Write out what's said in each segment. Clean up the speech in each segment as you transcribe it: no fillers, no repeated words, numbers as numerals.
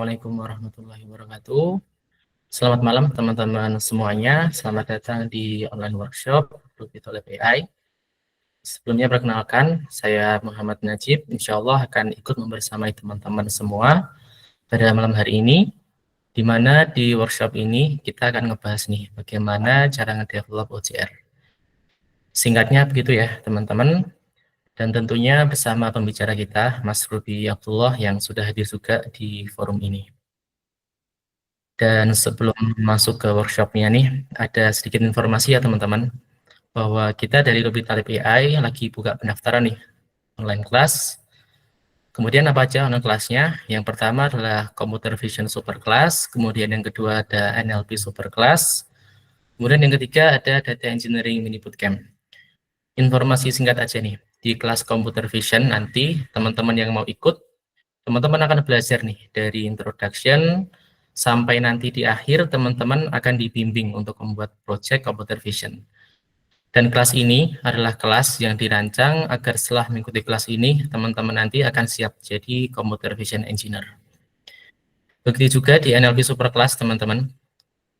Assalamualaikum warahmatullahi wabarakatuh. Selamat malam teman-teman semuanya. Selamat datang di online workshop Ruby Lab AI. Sebelumnya perkenalkan, saya Muhammad Najib. Insya Allah akan ikut membersamai teman-teman semua pada malam hari ini, di mana di workshop ini kita akan ngebahas nih bagaimana cara ngedevelop OJR. Singkatnya begitu ya teman-teman. Dan tentunya bersama pembicara kita, Mas Ruby Abdullah yang sudah hadir juga di forum ini. Dan sebelum masuk ke workshopnya nih, ada sedikit informasi ya teman-teman, bahwa kita dari Ruby Talib AI lagi buka pendaftaran nih, online class. Kemudian apa aja online kelasnya? Yang pertama adalah Computer Vision Super Class, kemudian yang kedua ada NLP Super Class, kemudian yang ketiga ada Data Engineering Mini Bootcamp. Informasi singkat aja nih, di kelas Computer Vision nanti teman-teman yang mau ikut, teman-teman akan belajar nih dari introduction sampai nanti di akhir teman-teman akan dibimbing untuk membuat project computer vision. Dan kelas ini adalah kelas yang dirancang agar setelah mengikuti kelas ini teman-teman nanti akan siap jadi computer vision engineer. Begitu juga di NLP Super Class teman-teman.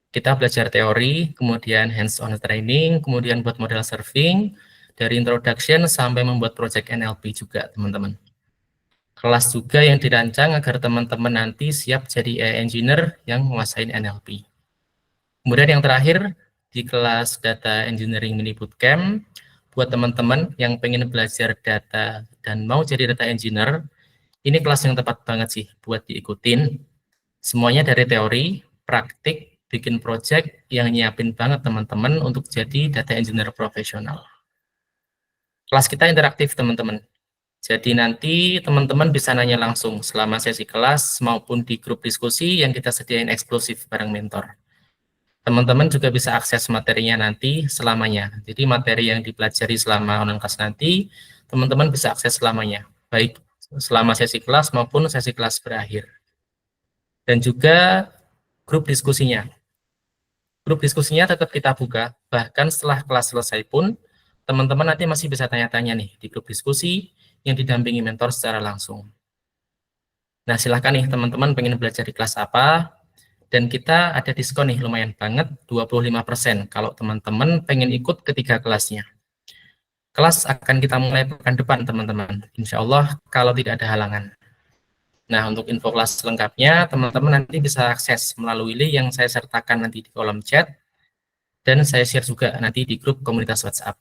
Kita belajar teori, kemudian hands-on training, kemudian buat model surfing, dari introduction sampai membuat project NLP juga teman-teman. Kelas juga yang dirancang agar teman-teman nanti siap jadi AI engineer yang menguasai NLP. Kemudian yang terakhir, di kelas Data Engineering Mini Bootcamp, buat teman-teman yang pengen belajar data dan mau jadi data engineer, ini kelas yang tepat banget sih buat diikutin. Semuanya dari teori, praktik, bikin project yang nyiapin banget teman-teman untuk jadi data engineer profesional. Kelas kita interaktif teman-teman. Jadi nanti teman-teman bisa nanya langsung selama sesi kelas maupun di grup diskusi yang kita sediain eksklusif bareng mentor. Teman-teman juga bisa akses materinya nanti selamanya. Jadi materi yang dipelajari selama online kelas nanti, teman-teman bisa akses selamanya, baik selama sesi kelas maupun sesi kelas berakhir. Dan juga grup diskusinya. Grup diskusinya tetap kita buka, bahkan setelah kelas selesai pun, teman-teman nanti masih bisa tanya-tanya nih di grup diskusi yang didampingi mentor secara langsung. Nah, silahkan nih teman-teman pengen belajar di kelas apa, dan kita ada diskon nih lumayan banget, 25% kalau teman-teman pengen ikut ketiga kelasnya. Kelas akan kita mulai pekan depan teman-teman, insya Allah kalau tidak ada halangan. Nah, untuk info kelas lengkapnya, teman-teman nanti bisa akses melalui link yang saya sertakan nanti di kolom chat, dan saya share juga nanti di grup komunitas WhatsApp.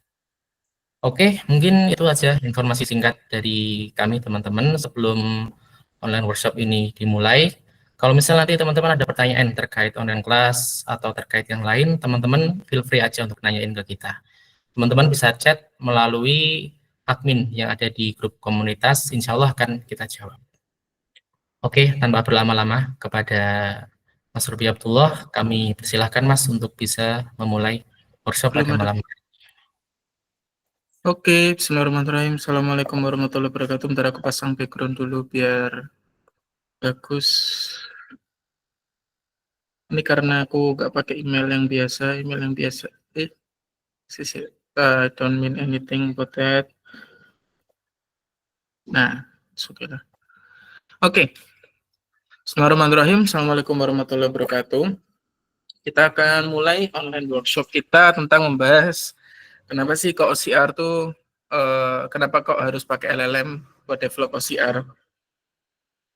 Oke, mungkin itu aja informasi singkat dari kami teman-teman sebelum online workshop ini dimulai. Kalau misalnya nanti teman-teman ada pertanyaan terkait online class atau terkait yang lain, teman-teman feel free aja untuk nanyain ke kita. Teman-teman bisa chat melalui admin yang ada di grup komunitas, insya Allah akan kita jawab. Oke, tanpa berlama-lama kepada Mas Ruby Abdullah, kami persilahkan Mas untuk bisa memulai workshop pada malam. Oke, bismillahirrahmanirrahim. Assalamualaikum warahmatullahi wabarakatuh. Bentar aku pasang background dulu biar bagus. Ini karena aku nggak pakai email yang biasa. Don't mean anything about that. Nah, oke lah. Oke. Bismillahirrahmanirrahim. Assalamualaikum warahmatullahi wabarakatuh. Kita akan mulai online workshop kita tentang membahas kenapa sih kok OCR tuh kenapa kok harus pakai LLM buat develop OCR.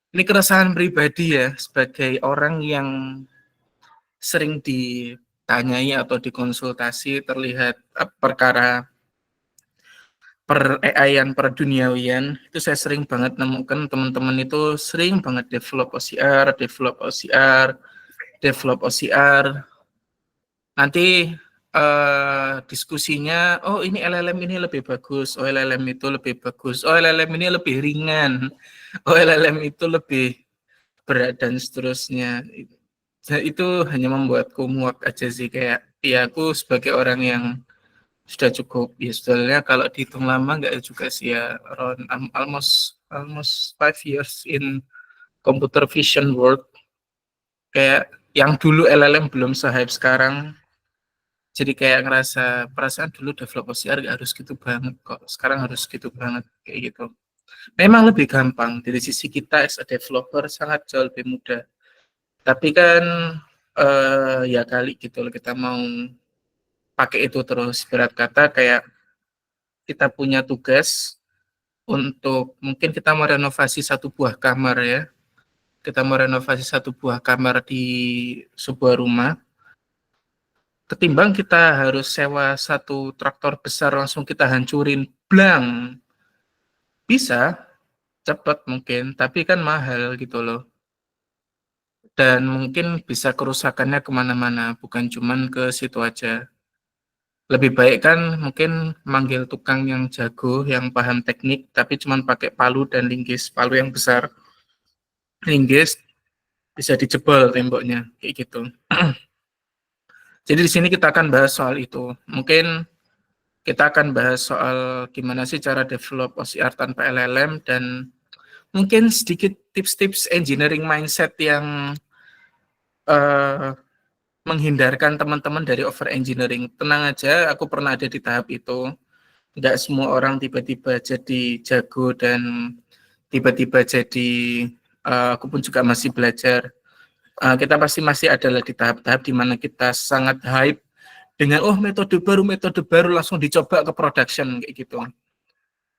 Ini keresahan pribadi ya, sebagai orang yang sering ditanyai atau dikonsultasi terlihat perkara per AI-an, per duniawian, itu saya sering banget nemukan teman-teman itu sering banget develop OCR. Nanti diskusinya, oh ini LLM ini lebih bagus, oh LLM itu lebih bagus, oh LLM ini lebih ringan, oh LLM itu lebih berat dan seterusnya. Itu hanya membuatku muak aja sih, kayak ya aku sebagai orang yang sudah cukup ya sebetulnya kalau dihitung lama nggak juga sih ya, around almost 5 years in computer vision world, kayak yang dulu LLM belum se-hype sekarang, jadi kayak ngerasa perasaan dulu develop OCR gak harus gitu banget kok, sekarang harus gitu banget kayak gitu. Memang lebih gampang dari sisi kita as a developer, sangat jauh lebih mudah. Tapi kan ya kali gitu loh, kita mau pakai itu terus. Berat kata kayak kita punya tugas untuk mungkin kita mau renovasi satu buah kamar ya. Kita mau renovasi satu buah kamar di sebuah rumah. Ketimbang kita harus sewa satu traktor besar langsung kita hancurin, blang. Bisa, cepat mungkin, tapi kan mahal gitu loh. Dan mungkin bisa kerusakannya kemana-mana, bukan cuman ke situ aja. Lebih baik kan mungkin manggil tukang yang jago, yang paham teknik, tapi cuman pakai palu dan linggis, palu yang besar, linggis bisa dijebol temboknya, kayak gitu. Jadi di sini kita akan bahas soal itu. Mungkin kita akan bahas soal gimana sih cara develop OCR tanpa LLM, dan mungkin sedikit tips-tips engineering mindset yang eh, menghindarkan teman-teman dari over engineering. Tenang aja, aku pernah ada di tahap itu. Nggak semua orang tiba-tiba jadi jago dan tiba-tiba jadi, aku pun juga masih belajar. Kita pasti masih adalah di tahap-tahap di mana kita sangat hype dengan metode baru langsung dicoba ke production kayak gitu.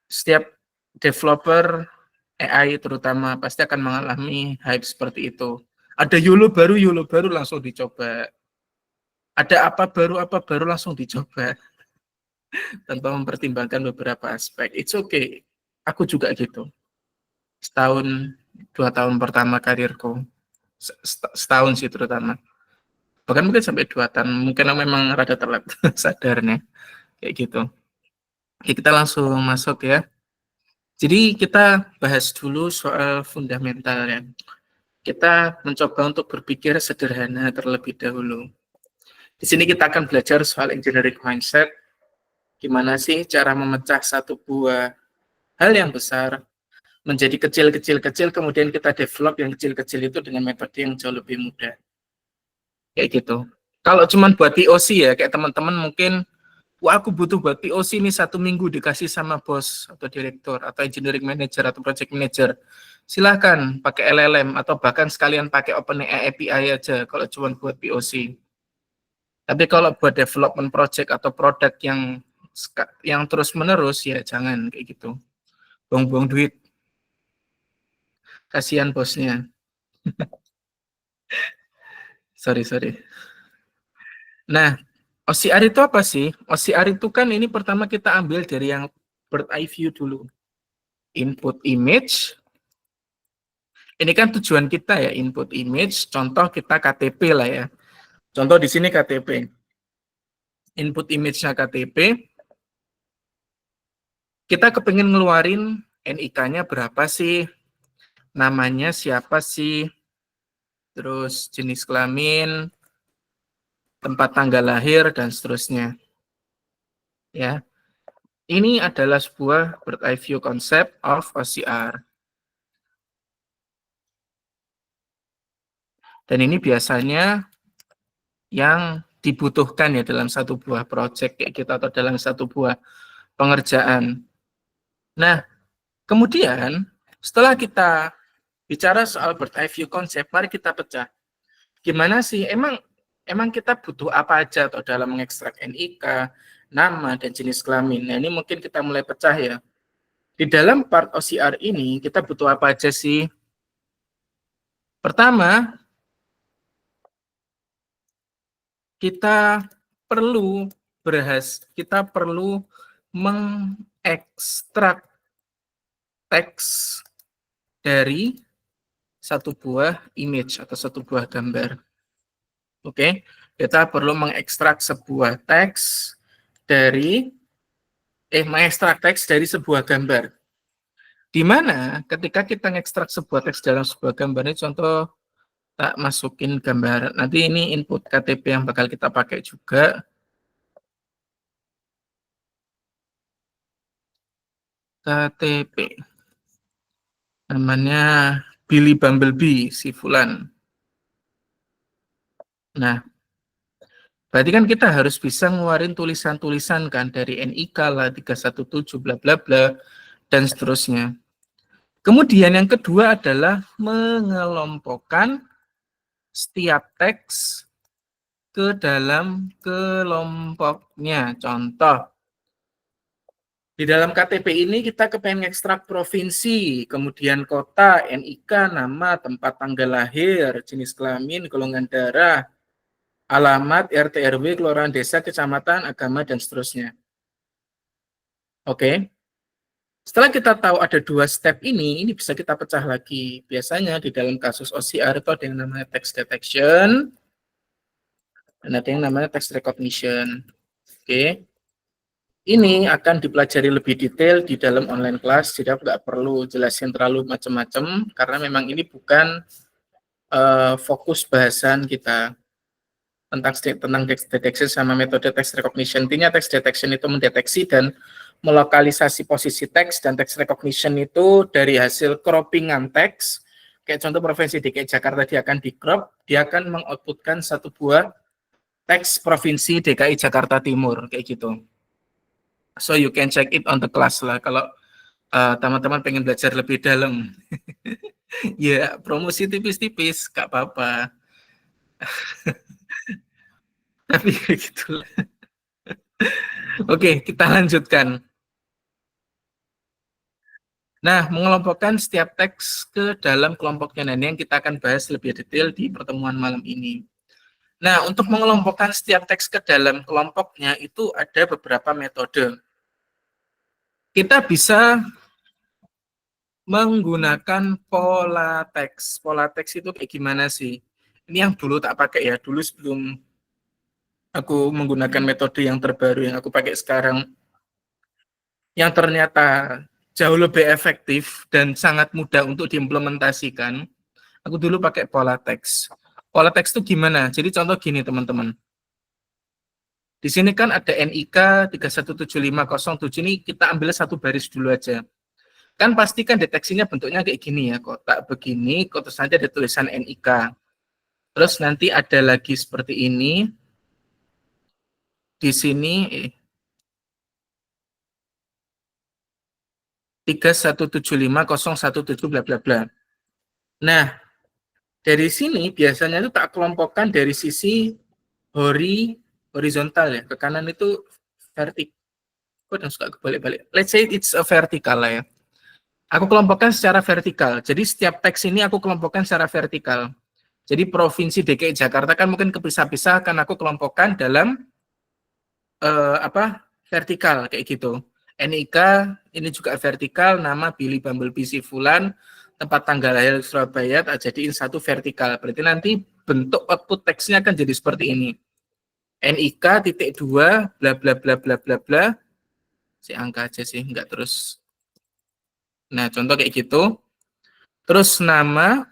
Setiap developer AI terutama pasti akan mengalami hype seperti itu. Ada YOLO baru langsung dicoba. Ada apa baru langsung dicoba tanpa mempertimbangkan beberapa aspek. It's okay. Aku juga gitu. Setahun, 2 tahun pertama karirku, setahun sih terutama. Bahkan mungkin sampai 2 tahun, mungkin memang rada telat sadarnya. Kayak gitu. Oke, kita langsung masuk ya. Jadi kita bahas dulu soal fundamental ya. Kita mencoba untuk berpikir sederhana terlebih dahulu. Di sini kita akan belajar soal engineering mindset, gimana sih cara memecah satu buah hal yang besar menjadi kecil-kecil, kemudian kita develop yang kecil-kecil itu dengan metode yang jauh lebih mudah. Kayak gitu. Kalau cuma buat POC ya, kayak teman-teman mungkin, wah aku butuh buat POC ini 1 minggu dikasih sama bos atau direktur atau engineering manager atau project manager. Silahkan pakai LLM atau bahkan sekalian pakai OpenAI API aja kalau cuma buat POC. Tapi kalau buat development project atau produk yang terus menerus ya jangan kayak gitu. Buang-buang duit. Kasihan bosnya. Sorry. Nah, OCR itu apa sih? OCR itu kan ini pertama kita ambil dari yang bird eye view dulu. Input image. Ini kan tujuan kita ya, input image. Contoh kita KTP lah ya. Contoh di sini KTP. Input image-nya KTP. Kita kepengen ngeluarin NIK-nya berapa sih? Namanya siapa sih? Terus jenis kelamin, tempat tanggal lahir, dan seterusnya. Ya, ini adalah sebuah bird eye view concept of OCR. Dan ini biasanya yang dibutuhkan ya dalam satu buah project kayak kita atau dalam satu buah pengerjaan. Nah, kemudian setelah kita bicara soal bird eye view concept, mari kita pecah. Gimana sih emang kita butuh apa aja atau dalam mengekstrak NIK, nama, dan jenis kelamin. Nah, ini mungkin kita mulai pecah ya. Di dalam part OCR ini kita butuh apa aja sih? Pertama, kita perlu mengekstrak teks dari satu buah image atau satu buah gambar. Oke, kita perlu mengekstrak sebuah teks dari mengekstrak teks dari sebuah gambar. Di mana ketika kita mengekstrak sebuah teks dalam sebuah gambar, ini contoh tak masukin gambar. Nanti ini input KTP yang bakal kita pakai juga. KTP. Namanya Billy Bumblebee, si Fulan. Nah, berarti kan kita harus bisa ngeluarin tulisan-tulisan kan dari NIK lah, 317, bla bla bla, dan seterusnya. Kemudian yang kedua adalah mengelompokkan setiap teks ke dalam kelompoknya. Contoh, di dalam KTP ini kita kepengen ekstrak provinsi, kemudian kota, NIK, nama, tempat tanggal lahir, jenis kelamin, golongan darah, alamat, RT, RW, kelurahan desa, kecamatan, agama, dan seterusnya. Oke. Setelah kita tahu ada dua step ini bisa kita pecah lagi. Biasanya di dalam kasus OCR itu ada yang namanya text detection, dan ada yang namanya text recognition. Oke. Ini akan dipelajari lebih detail di dalam online class, jadi aku nggak perlu jelasin terlalu macam-macam, karena memang ini bukan fokus bahasan kita tentang text detection sama metode text recognition. Intinya text detection itu mendeteksi dan melokalisasi posisi teks, dan text recognition itu dari hasil croppingan teks. Kayak contoh provinsi DKI Jakarta, dia akan di crop, dia akan mengoutputkan satu buah teks provinsi DKI Jakarta Timur, kayak gitu. So you can check it on the class lah, kalau teman-teman pengen belajar lebih dalam. Ya, promosi tipis-tipis, gak apa-apa. Tapi kayak gitulah. Oke, kita lanjutkan. Nah, mengelompokkan setiap teks ke dalam kelompoknya, nah, ini yang kita akan bahas lebih detail di pertemuan malam ini. Nah, untuk mengelompokkan setiap teks ke dalam kelompoknya itu ada beberapa metode. Kita bisa menggunakan pola teks. Pola teks itu kayak gimana sih? Ini yang dulu tak pakai ya, dulu sebelum aku menggunakan metode yang terbaru yang aku pakai sekarang, yang ternyata jauh lebih efektif dan sangat mudah untuk diimplementasikan. Aku dulu pakai pola teks. Pola teks itu gimana? Jadi contoh gini teman-teman. Di sini kan ada NIK 3175007, ini kita ambil satu baris dulu aja. Kan pasti kan deteksinya bentuknya kayak gini ya, kotak begini, terus nanti ada tulisan NIK. Terus nanti ada lagi seperti ini. Di sini 3175017 bla bla bla. Nah, dari sini biasanya itu tak kelompokkan dari sisi horizontal ya, ke kanan itu vertikal. Kok dan suka kebalik-balik. Let's say it's a vertical lah ya. Aku kelompokkan secara vertikal. Jadi setiap teks ini aku kelompokkan secara vertikal. Jadi provinsi DKI Jakarta kan mungkin kepisah-pisah, kan aku kelompokkan dalam vertikal kayak gitu. NIK ini juga vertikal, nama Billy Bumblebee si Fulan, tempat tanggal lahir Surabaya, tak jadiin satu vertikal. Berarti nanti bentuk output teksnya akan jadi seperti ini. NIK titik 2 bla bla bla bla bla bla. Si angka aja sih, enggak terus. Nah, contoh kayak gitu. Terus nama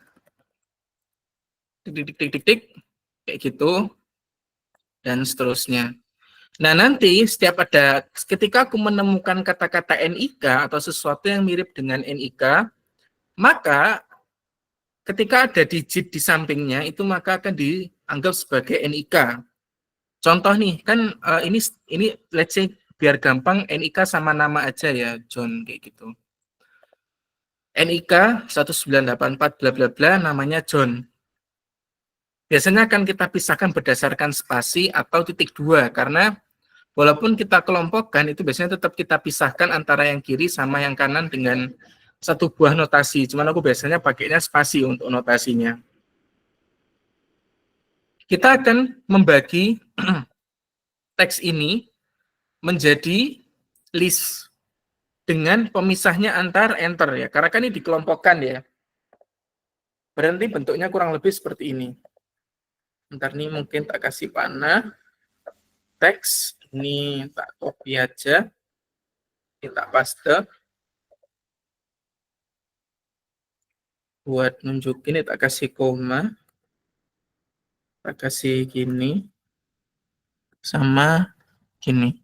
tik kayak gitu dan seterusnya. Nah, nanti ketika aku menemukan kata-kata NIK atau sesuatu yang mirip dengan NIK, maka ketika ada digit di sampingnya itu maka akan dianggap sebagai NIK. Contoh nih, kan ini let's say biar gampang NIK sama nama aja ya, John kayak gitu. NIK 1984 bla bla bla, namanya John. Biasanya akan kita pisahkan berdasarkan spasi atau titik 2, karena walaupun kita kelompokkan, itu biasanya tetap kita pisahkan antara yang kiri sama yang kanan dengan satu buah notasi. Cuman aku biasanya pakainya spasi untuk notasinya. Kita akan membagi teks ini menjadi list dengan pemisahnya antar enter ya. Karena kan ini dikelompokkan ya. Berarti bentuknya kurang lebih seperti ini. Ntar nih mungkin tak kasih panah. Teks ini tak copy aja. Kita paste. Buat nunjukin tak kasih koma. Tak kasih gini. Sama gini.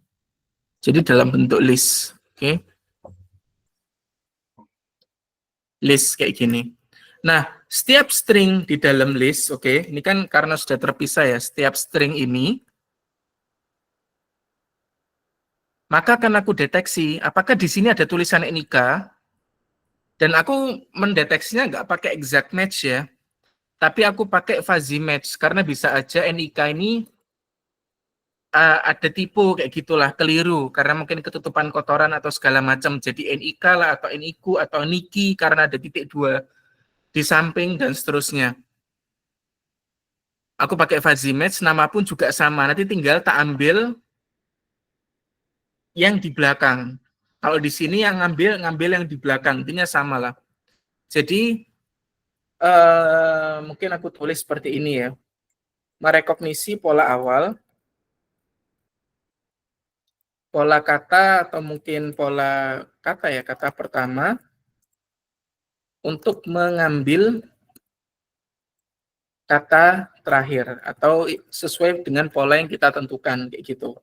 Jadi dalam bentuk list. Oke. List kayak gini. Nah, setiap string di dalam list, oke, ini kan karena sudah terpisah ya, setiap string ini, maka akan aku deteksi apakah di sini ada tulisan NIK Dan aku mendeteksinya nggak pakai exact match ya, tapi aku pakai fuzzy match karena bisa aja NIK ini ada tipu kayak gitulah, keliru karena mungkin ketutupan kotoran atau segala macam jadi NIK lah atau NIKU atau NIKI karena ada titik dua di samping dan seterusnya. Aku pakai fuzzy match, nama pun juga sama. Nanti tinggal tak ambil yang di belakang. Kalau di sini yang ngambil yang di belakang, intinya sama lah. Jadi mungkin aku tulis seperti ini ya. Merekognisi pola awal, pola kata atau mungkin pola kata ya, kata pertama untuk mengambil kata terakhir atau sesuai dengan pola yang kita tentukan kayak gitu.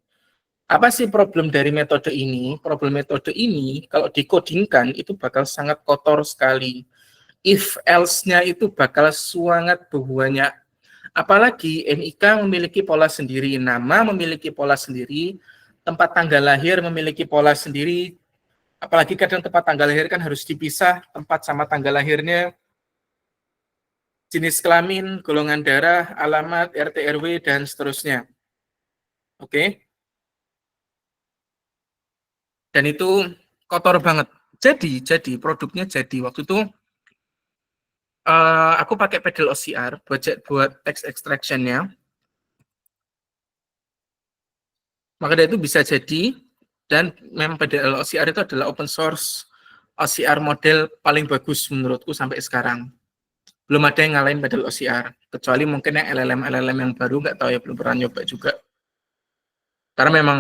Apa sih problem dari metode ini? Problem metode ini kalau dikodingkan itu bakal sangat kotor sekali. If else-nya itu bakal sangat banyak. Apalagi NIK memiliki pola sendiri, nama memiliki pola sendiri, tempat tanggal lahir memiliki pola sendiri. Apalagi kadang tempat tanggal lahir kan harus dipisah, tempat sama tanggal lahirnya, jenis kelamin, golongan darah, alamat, RT RW dan seterusnya. Oke. Dan itu kotor banget. Jadi produknya jadi waktu itu aku pakai pedal OCR buat text extraction-nya. Maka dari itu bisa jadi, dan memang pedal OCR itu adalah open source OCR model paling bagus menurutku sampai sekarang. Belum ada yang ngalahin pedal OCR, kecuali mungkin yang LLM yang baru, nggak tahu ya, belum pernah nyoba juga. Karena memang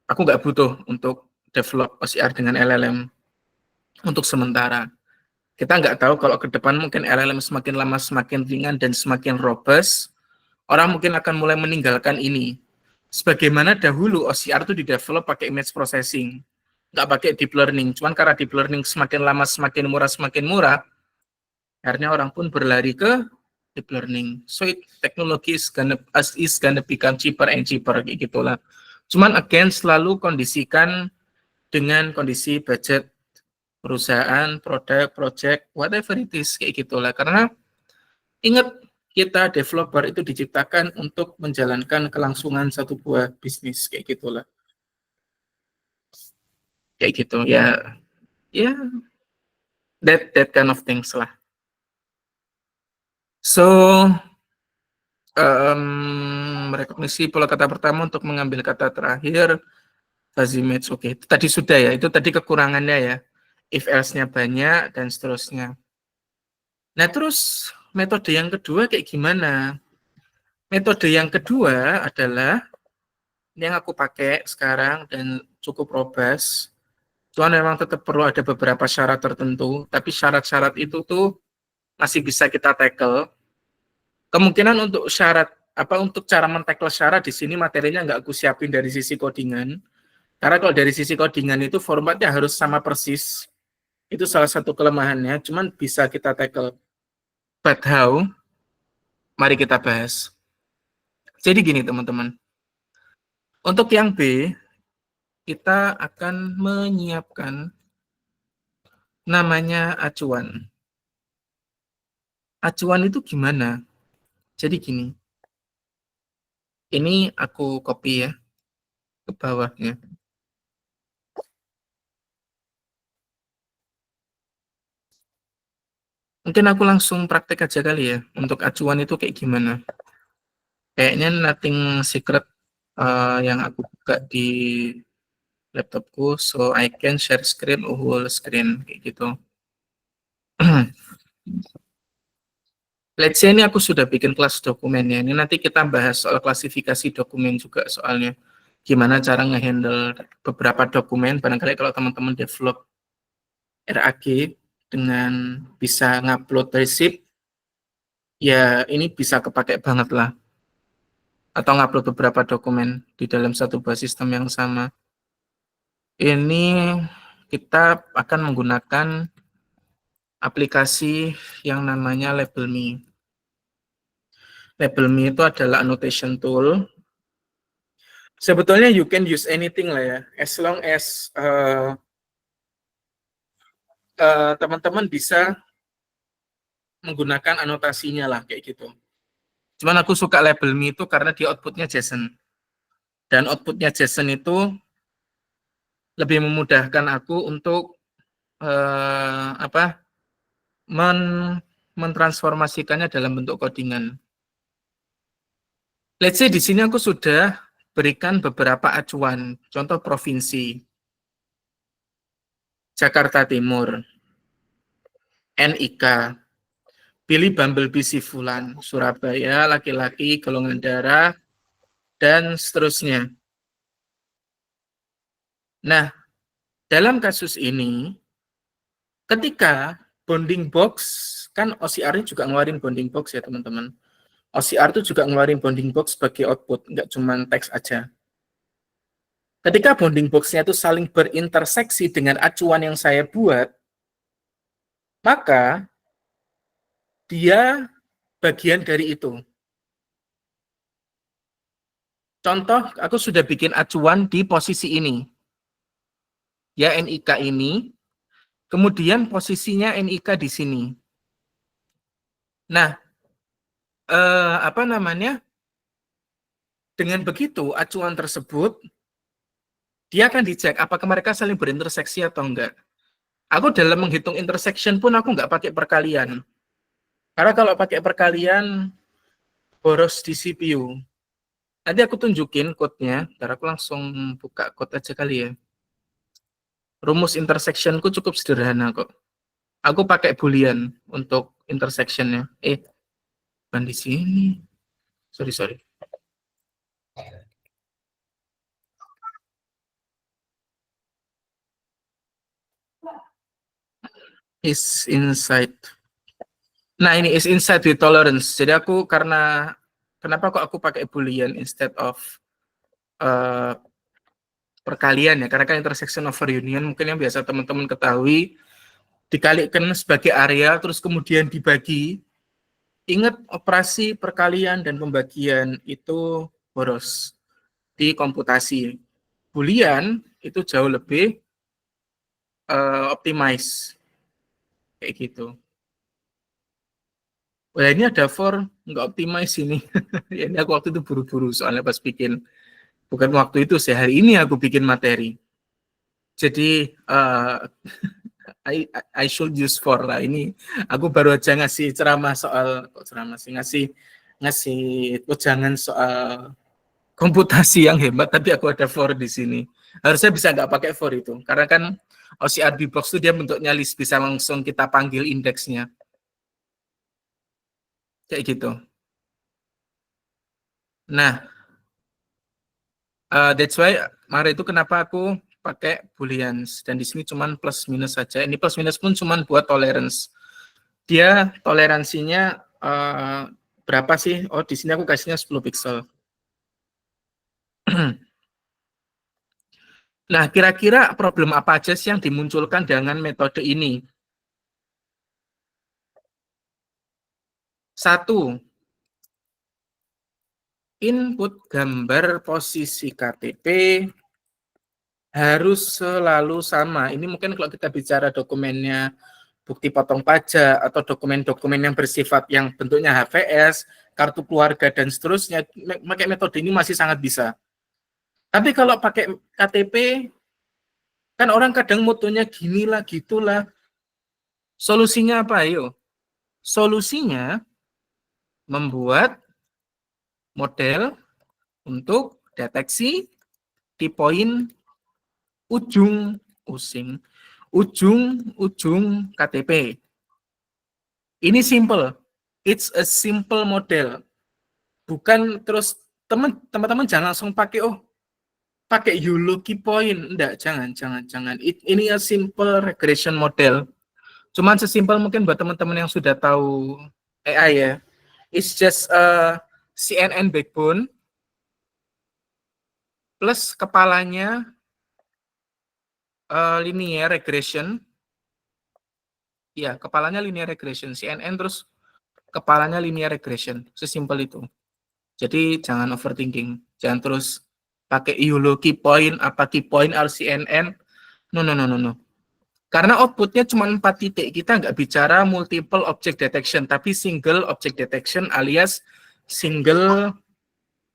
aku nggak butuh untuk develop OCR dengan LLM untuk sementara. Kita nggak tahu kalau ke depan mungkin LLM semakin lama semakin ringan dan semakin robust, orang mungkin akan mulai meninggalkan ini. Sebagaimana dahulu OCR itu di-develop pakai image processing, nggak pakai deep learning. Cuman karena deep learning semakin lama semakin murah, akhirnya orang pun berlari ke deep learning. So technology is gonna become cheaper and cheaper, kayak gitulah. Cuman again selalu kondisikan dengan kondisi budget perusahaan, produk, project, whatever it is, kayak gitulah. Karena ingat, kita developer itu diciptakan untuk menjalankan kelangsungan satu buah bisnis, kayak gitulah. Kayak gitu ya, ya that kind of things lah. So merekognisi pola kata pertama untuk mengambil kata terakhir, fuzzy match. Oke, itu tadi sudah ya, itu tadi kekurangannya ya, if else-nya banyak dan seterusnya. Nah terus metode yang kedua kayak gimana? Metode yang kedua adalah yang aku pakai sekarang dan cukup robust. Cuman memang tetap perlu ada beberapa syarat tertentu, tapi syarat-syarat itu tuh masih bisa kita tackle. Kemungkinan untuk untuk cara men-tackle syarat di sini materinya nggak aku siapin dari sisi codingan. Karena kalau dari sisi codingan itu formatnya harus sama persis. Itu salah satu kelemahannya, cuman bisa kita tackle. But how? Mari kita bahas. Jadi gini teman-teman. Untuk yang B, kita akan menyiapkan namanya acuan. Acuan itu gimana? Jadi gini. Ini aku copy ya ke bawahnya. Mungkin aku langsung praktek aja kali ya. Untuk acuan itu kayak gimana. Kayaknya nothing secret yang aku buka di laptopku. So I can share screen, whole screen. Kayak gitu. Let's say ini aku sudah bikin kelas dokumennya. Ini nanti kita bahas soal klasifikasi dokumen juga soalnya. Gimana cara ngehandle beberapa dokumen. Barangkali kalau teman-teman develop RAG dengan bisa ngupload receipt, ya ini bisa kepakai banget lah. Atau ngupload beberapa dokumen di dalam satu buah sistem yang sama. Ini kita akan menggunakan aplikasi yang namanya LabelMe. LabelMe itu adalah annotation tool. Sebetulnya you can use anything lah ya, as long as teman-teman bisa menggunakan anotasinya lah kayak gitu. Cuman aku suka label me itu karena dia outputnya JSON. Dan outputnya JSON itu lebih memudahkan aku untuk mentransformasikannya dalam bentuk codingan. Let's say di sini aku sudah berikan beberapa acuan, contoh provinsi, Jakarta Timur, NIK, pilih Bumblebee si Fulan, Surabaya, laki-laki, golongan darah, dan seterusnya. Nah, dalam kasus ini, ketika bounding box, kan OCR-nya juga ngeluarin bounding box ya teman-teman. OCR itu juga ngeluarin bounding box sebagai output, nggak cuma teks aja. Ketika bounding box-nya itu saling berinterseksi dengan acuan yang saya buat, maka dia bagian dari itu. Contoh, aku sudah bikin acuan di posisi ini. Ya, NIK ini, kemudian posisinya NIK di sini. Nah, dengan begitu, acuan tersebut, dia akan dicek apakah mereka saling berinterseksi atau enggak. Aku dalam menghitung intersection pun aku nggak pakai perkalian. Karena kalau pakai perkalian, boros di CPU. Nanti aku tunjukin code-nya, ntar aku langsung buka code aja kali ya. Rumus intersectionku cukup sederhana kok. Aku pakai boolean untuk intersection-nya. Bukan di sini. Sorry. Is inside. Nah, ini is inside with tolerance. Jadi aku kenapa kok aku pakai boolean instead of perkalian ya? Karena kan intersection over union mungkin yang biasa teman-teman ketahui dikalikan sebagai area terus kemudian dibagi. Ingat operasi perkalian dan pembagian itu boros di komputasi. Boolean itu jauh lebih optimize kayak gitu. Wah, ini ada for nggak optimize ini. Ini aku waktu itu buru-buru soalnya pas bikin. Bukan waktu itu sih, hari ini aku bikin materi. Jadi I should use for lah. Ini aku baru aja ngasih ceramah soal ngasih wejangan soal komputasi yang hebat, tapi aku ada for di sini. Harusnya bisa nggak pakai for itu, karena kan OCR box itu dia bentuknya list, bisa langsung kita panggil indeksnya. Kayak gitu. Nah, that's why itu kenapa aku pakai booleans, dan di sini cuman plus minus saja. Ini plus minus pun cuman buat tolerance. Dia toleransinya berapa sih? Oh, di sini aku kasihnya 10 pixel. Nah, kira-kira problem apa aja sih yang dimunculkan dengan metode ini? Satu, input gambar posisi KTP harus selalu sama. Ini mungkin kalau kita bicara dokumennya bukti potong pajak atau dokumen-dokumen yang bersifat yang bentuknya HVS, kartu keluarga, dan seterusnya, pakai metode ini masih sangat bisa. Tapi kalau pakai KTP, kan orang kadang mutunya gini lah, gitulah. Solusinya apa, ayo? Solusinya membuat model untuk deteksi di poin ujung KTP. Ini simple. It's a simple model. Bukan terus teman-teman jangan langsung pakai YOLO key point. Enggak, jangan. Ini a simple regression model. Cuman sesimpel mungkin buat teman-teman yang sudah tahu AI ya. It's just a CNN backbone plus kepalanya linear regression. Ya, kepalanya linear regression. CNN terus kepalanya linear regression. Sesimpel itu. Jadi jangan overthinking. Jangan terus pakai YOLO key point, apa key point RCNN. No. Karena outputnya cuma 4 titik, kita nggak bicara multiple object detection, tapi single object detection alias single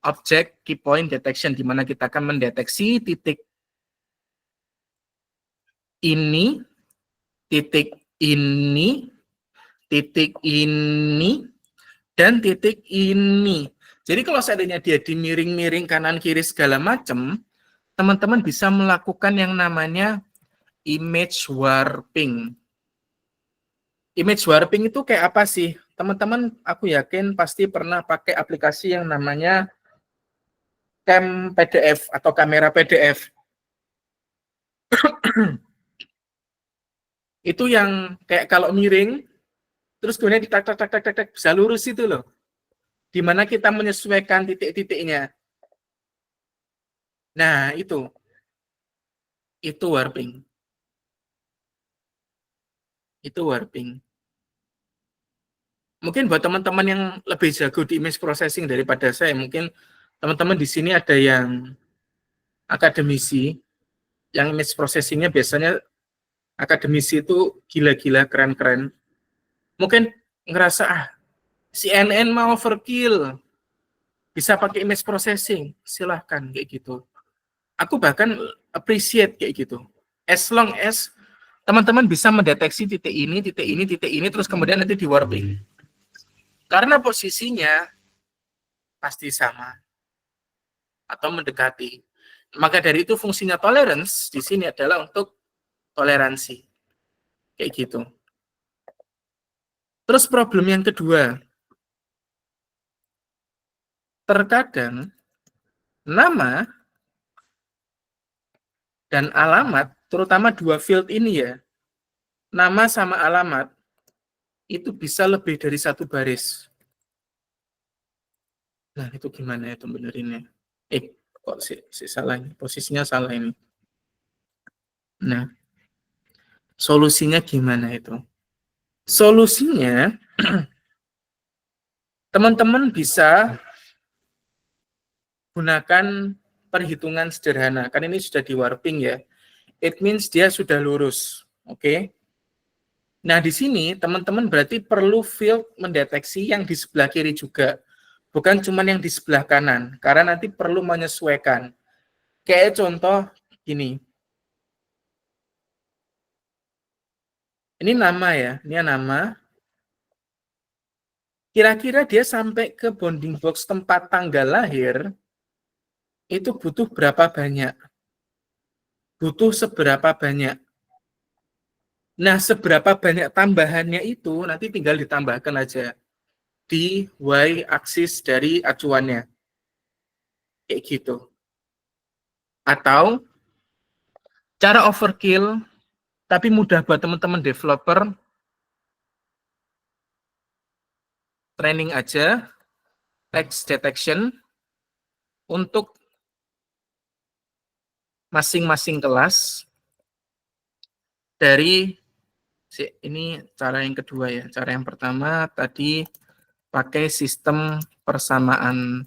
object key point detection, di mana kita akan mendeteksi titik ini, titik ini, titik ini, dan titik ini. Jadi kalau seandainya dia dimiring-miring kanan kiri segala macam, teman-teman bisa melakukan yang namanya image warping. Image warping itu kayak apa sih? Teman-teman, aku yakin pasti pernah pakai aplikasi yang namanya Cam PDF atau kamera PDF. Itu yang kayak kalau miring, terus kemudian ditak tak tak tak tak tak bisa lurus itu loh. Di mana kita menyesuaikan titik-titiknya. Nah, itu warping. Itu warping. Mungkin buat teman-teman yang lebih jago di image processing daripada saya, mungkin teman-teman di sini ada yang akademisi, yang image processingnya biasanya akademisi itu gila-gila, keren-keren. Mungkin ngerasa, CNN mau overkill, bisa pakai image processing, silahkan kayak gitu. Aku bahkan appreciate kayak gitu. As long as teman-teman bisa mendeteksi titik ini, titik ini, titik ini, terus kemudian nanti di warping. Karena posisinya pasti sama atau mendekati. Maka dari itu fungsinya tolerance di sini adalah untuk toleransi. Kayak gitu. Terus problem yang kedua. Terkadang nama dan alamat, terutama dua field ini ya, nama sama alamat, itu bisa lebih dari satu baris. Nah, itu gimana itu benerinnya? Kok salah ini? Posisinya salah ini. Nah, solusinya gimana itu? Solusinya, teman-teman bisa gunakan perhitungan sederhana. Kan ini sudah di warping ya. It means dia sudah lurus. Oke. Nah, di sini teman-teman berarti perlu field mendeteksi yang di sebelah kiri juga. Bukan cuma yang di sebelah kanan. Karena nanti perlu menyesuaikan. Kayak contoh gini. Ini nama ya. Ini nama. Kira-kira dia sampai ke bounding box tempat tanggal lahir, itu butuh berapa banyak? Butuh seberapa banyak? Nah, seberapa banyak tambahannya itu nanti tinggal ditambahkan aja di y-axis dari acuannya. Kayak gitu. Atau cara overkill, tapi mudah buat teman-teman developer, training aja, text detection, untuk masing-masing kelas dari, ini cara yang kedua ya. Cara yang pertama tadi pakai sistem persamaan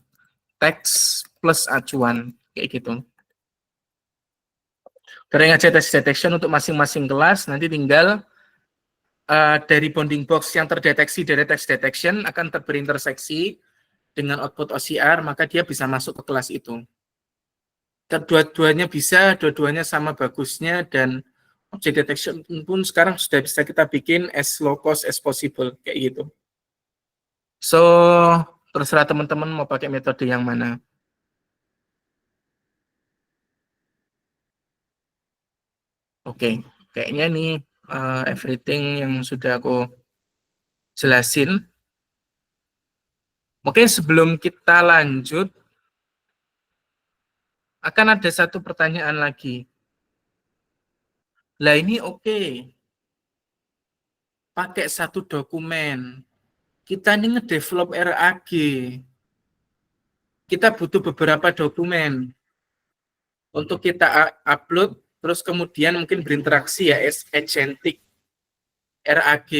teks plus acuan, kayak gitu. Training aja text detection untuk masing-masing kelas, nanti tinggal dari bounding box yang terdeteksi dari text detection akan berinterseksi dengan output OCR, maka dia bisa masuk ke kelas itu. Kedua-duanya bisa, dua-duanya sama bagusnya, dan object detection pun sekarang sudah bisa kita bikin as low cost as possible, kayak gitu. So, terserah teman-teman mau pakai metode yang mana. Oke, kayaknya nih everything yang sudah aku jelasin. Mungkin sebelum kita lanjut, akan ada satu pertanyaan lagi. Lah ini oke, pakai satu dokumen. Kita ini ngedevelop RAG. Kita butuh beberapa dokumen untuk kita upload, terus kemudian mungkin berinteraksi ya, agentic RAG.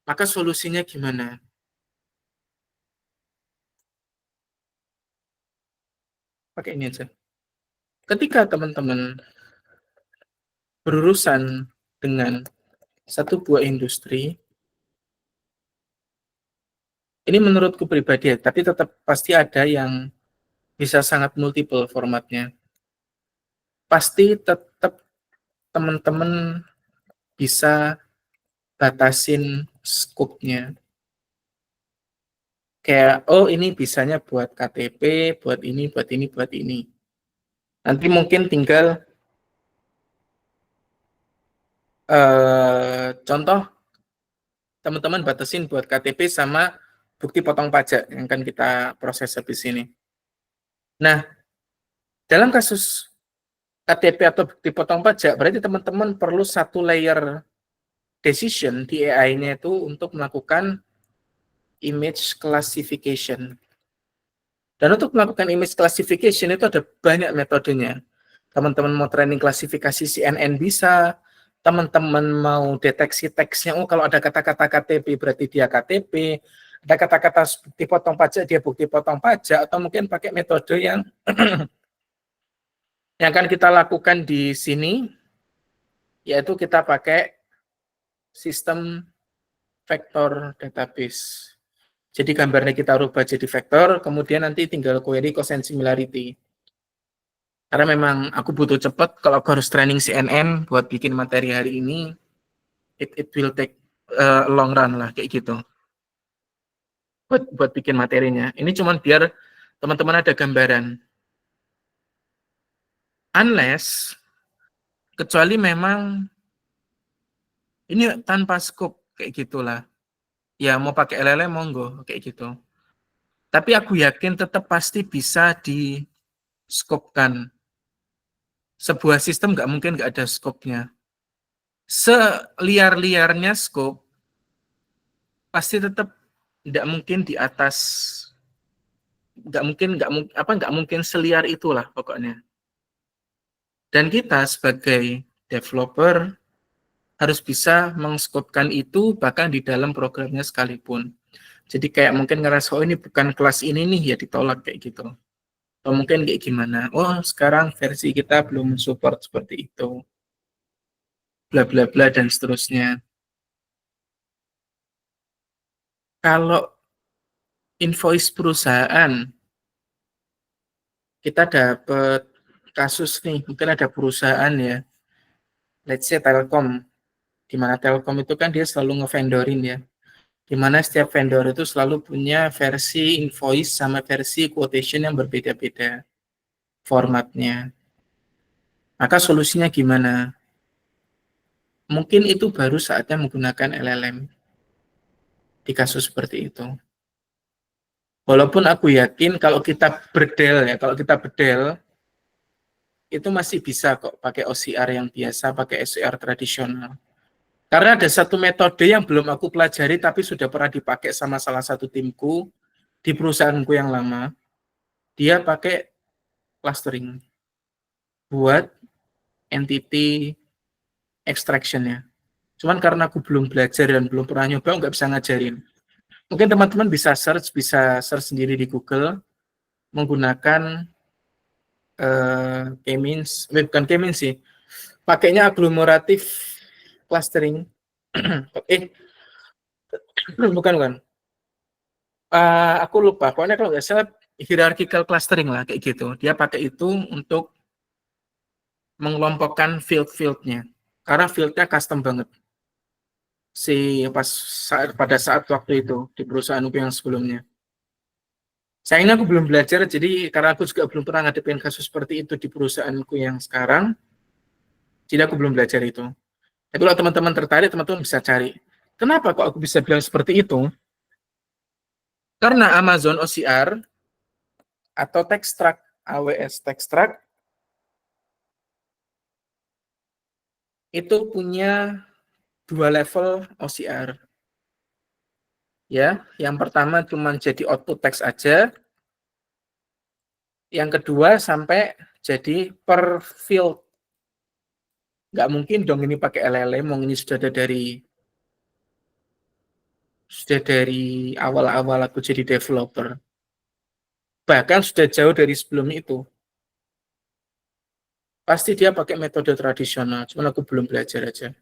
Maka solusinya gimana? Pakai ini aja. Ketika teman-teman berurusan dengan satu buah industri, ini menurutku pribadi ya, tapi tetap pasti ada yang bisa sangat multiple formatnya. Pasti tetap teman-teman bisa batasin scope-nya. Kayak, oh ini bisanya buat KTP, buat ini, buat ini, buat ini. Nanti mungkin tinggal contoh teman-teman batasin buat KTP sama bukti potong pajak yang akan kita proses habis ini. Nah, dalam kasus KTP atau bukti potong pajak, berarti teman-teman perlu satu layer decision di AI-nya itu untuk melakukan image classification. Dan untuk melakukan image classification itu ada banyak metodenya. Teman-teman mau training klasifikasi CNN bisa, teman-teman mau deteksi teksnya, oh kalau ada kata-kata KTP berarti dia KTP, ada kata-kata bukti potong pajak dia bukti potong pajak, atau mungkin pakai metode yang yang akan kita lakukan di sini, yaitu kita pakai sistem vector database. Jadi gambarnya kita rubah jadi vektor, kemudian nanti tinggal query cosine similarity. Karena memang aku butuh cepat, kalau aku harus training CNN buat bikin materi hari ini, it will take a long run lah, kayak gitu. Buat bikin materinya. Ini cuma biar teman-teman ada gambaran. Unless, kecuali memang ini tanpa scope, kayak gitulah. Ya mau pakai LLM monggo, kayak gitu. Tapi aku yakin tetap pasti bisa di-scope-kan. Sebuah sistem nggak mungkin nggak ada scope-nya. Seliar-liarnya scope, pasti tetap nggak mungkin di atas, nggak mungkin seliar itulah pokoknya. Dan kita sebagai developer harus bisa mengskopkan itu bahkan di dalam programnya sekalipun. Jadi kayak mungkin ngerasa, oh ini bukan kelas ini nih, ya ditolak kayak gitu. Atau mungkin kayak gimana, oh sekarang versi kita belum support seperti itu. Bla bla bla dan seterusnya. Kalau invoice perusahaan, kita dapat kasus nih, mungkin ada perusahaan ya, let's say Telkom, di mana Telkom itu kan dia selalu ngevendorin ya, di mana setiap vendor itu selalu punya versi invoice sama versi quotation yang berbeda-beda formatnya. Maka solusinya gimana? Mungkin itu baru saatnya menggunakan LLM di kasus seperti itu. Walaupun aku yakin kalau kita bedel, itu masih bisa kok pakai OCR yang biasa, pakai OCR tradisional. Karena ada satu metode yang belum aku pelajari tapi sudah pernah dipakai sama salah satu timku di perusahaanku yang lama. Dia pakai clustering buat entity extraction-nya. Cuman karena aku belum belajar dan belum pernah nyoba, nggak bisa ngajarin. Mungkin teman-teman bisa search sendiri di Google menggunakan K-means, bukan K-means sih, pakainya agglomerative clustering. Bukan. Aku lupa. Pokoknya kalau nggak salah hierarchical clustering lah kayak gitu. Dia pakai itu untuk mengelompokkan field-fieldnya. Karena fieldnya custom banget. Pada saat waktu itu di perusahaanku yang sebelumnya. Sayangnya aku belum belajar, jadi karena aku juga belum pernah ngadepin kasus seperti itu di perusahaanku yang sekarang, jadi aku belum belajar itu. Tapi kalau teman-teman tertarik, teman-teman bisa cari. Kenapa kok aku bisa bilang seperti itu? Karena Amazon OCR atau Textract, AWS Textract, itu punya dua level OCR. Ya, yang pertama cuma jadi output teks aja. Yang kedua sampai jadi per field. Nggak mungkin dong ini pakai LLM, ini sudah dari awal-awal aku jadi developer. Bahkan sudah jauh dari sebelum itu. pasti dia pakai metode tradisional, cuman aku belum belajar aja.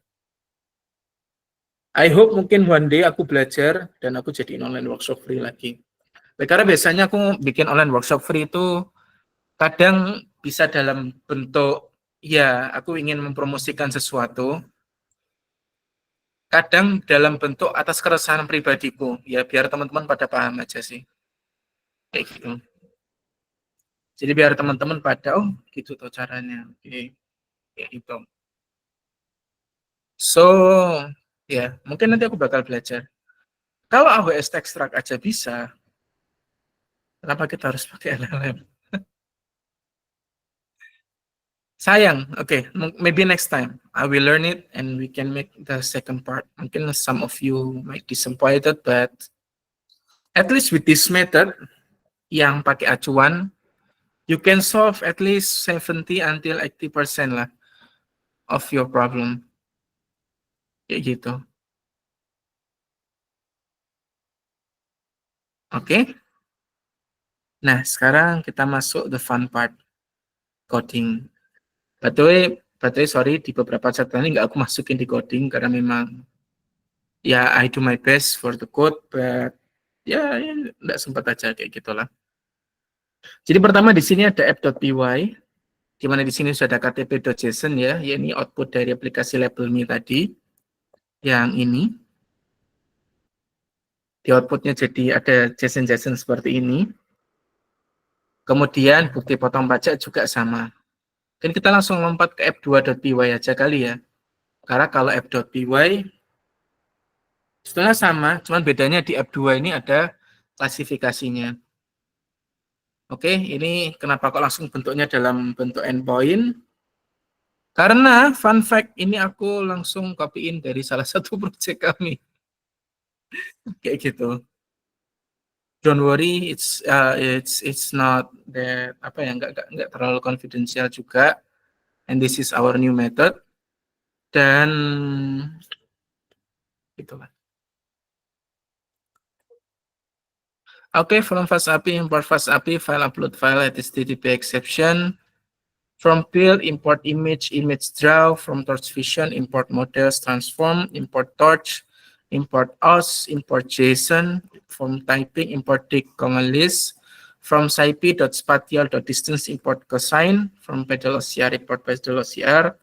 I hope mungkin one day aku belajar dan aku jadiin online workshop free lagi. Karena biasanya aku bikin online workshop free itu kadang bisa dalam bentuk, ya aku ingin mempromosikan sesuatu, kadang dalam bentuk atas keresahan pribadiku, ya biar teman-teman pada paham aja sih. Kayak gitu. Jadi biar teman-teman pada, oh gitu tuh caranya. Oke. Kayak gitu. So, ya mungkin nanti aku bakal belajar. Kalau AWS Extract aja bisa, kenapa kita harus pakai LLM? Sayang, okay, maybe next time I will learn it and we can make the second part. Mungkin some of you might disappointed, but at least with this method yang pakai acuan, you can solve at least 70 until 80% lah of your problem. Kayak gitu. Oke. Nah, sekarang kita masuk the fun part, coding. By the way, sorry, di beberapa catatan ini nggak aku masukin di coding karena memang ya I do my best for the code, but ya nggak sempat aja kayak gitulah. Jadi pertama di sini ada app.py, di mana di sini sudah ada ktp.json ya, ini output dari aplikasi label.me tadi, yang ini. Di outputnya jadi ada JSON-JSON seperti ini. Kemudian bukti potong pajak juga sama. Dan kita langsung lompat ke app2.py aja kali ya. Karena kalau app.py sebetulnya sama, cuman bedanya di app2 ini ada klasifikasinya. Oke, ini kenapa kok langsung bentuknya dalam bentuk endpoint? Karena fun fact ini aku langsung copyin dari salah satu project kami. Kayak gitu. Don't worry, it's not that apa ya, nggak terlalu confidential juga. And this is our new method. Dan itulah. Oke, from fast API, import fast API, file upload file at HTTP exception. From build, import image draw. From torch vision, import models, transform, import torch, import os, import JSON. From typing, import dict, list. From scip.spatial.distance, import cosine. From pedal OCR, import pedal OCR.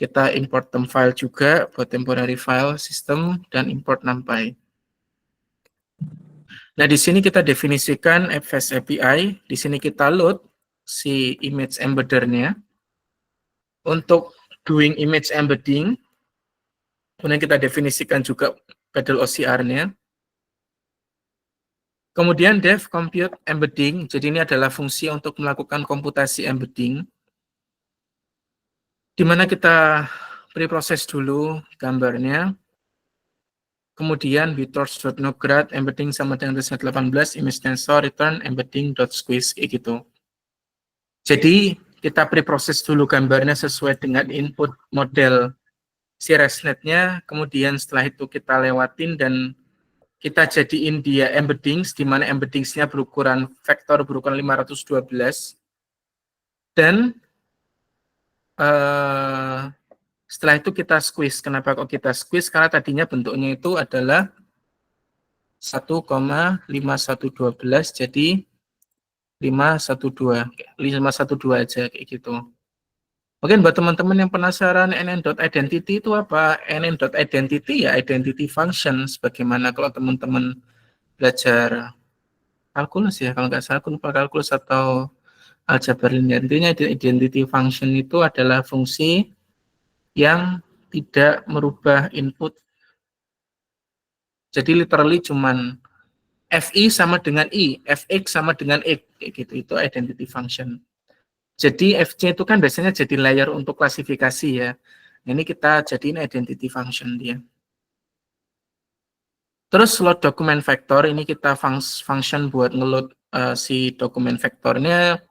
Kita import temp file juga buat temporary file system dan import numpy. Nah, di sini kita definisikan fast API. Di sini kita load si image embeddernya. Untuk doing image embedding, kemudian kita definisikan juga pedal OCR-nya. Kemudian dev compute embedding, jadi ini adalah fungsi untuk melakukan komputasi embedding, di mana kita preproses dulu gambarnya, kemudian bittorch.node embedding sama dengan 18, image tensor, return embedding.squeeze, kayak gitu. Jadi kita preproses dulu gambarnya sesuai dengan input model si ResNet-nya, kemudian setelah itu kita lewatin dan kita jadiin dia embeddings, di mana embeddingsnya berukuran vektor berukuran 512. Dan setelah itu kita squeeze. Kenapa kok kita squeeze? Karena tadinya bentuknya itu adalah 1,5112, jadi 512 aja kayak gitu. Mungkin buat teman-teman yang penasaran nn.identity itu apa? nn.identity ya identity function, sebagaimana kalau teman-teman belajar kalkulus ya, kalau nggak salah aku lupa kalkulus atau aljabar linear. Intinya identity function itu adalah fungsi yang tidak merubah input. Jadi literally cuman fi sama dengan i, fx sama dengan x, kayak gitu. Itu identity function. Jadi fc itu kan biasanya jadi layer untuk klasifikasi ya. Ini kita jadiin identity function dia. Terus load dokumen vektor, ini kita function buat ngeload si dokumen vektornya.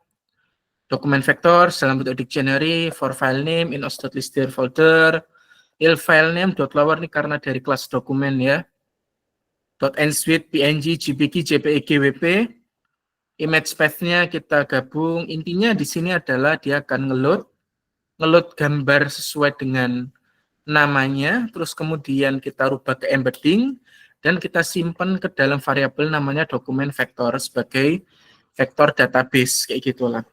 Dokumen vektor dalam bentuk dictionary, for file name, in os.list folder, il file name, .lower ini karena dari kelas dokumen ya. .ensuite, png, jpg, jpeg, wp. Image path-nya kita gabung. Intinya di sini adalah dia akan ngeload ngeload gambar sesuai dengan namanya, terus kemudian kita rubah ke embedding, dan kita simpan ke dalam variabel namanya dokumen vektor sebagai vektor database, kayak gitulah.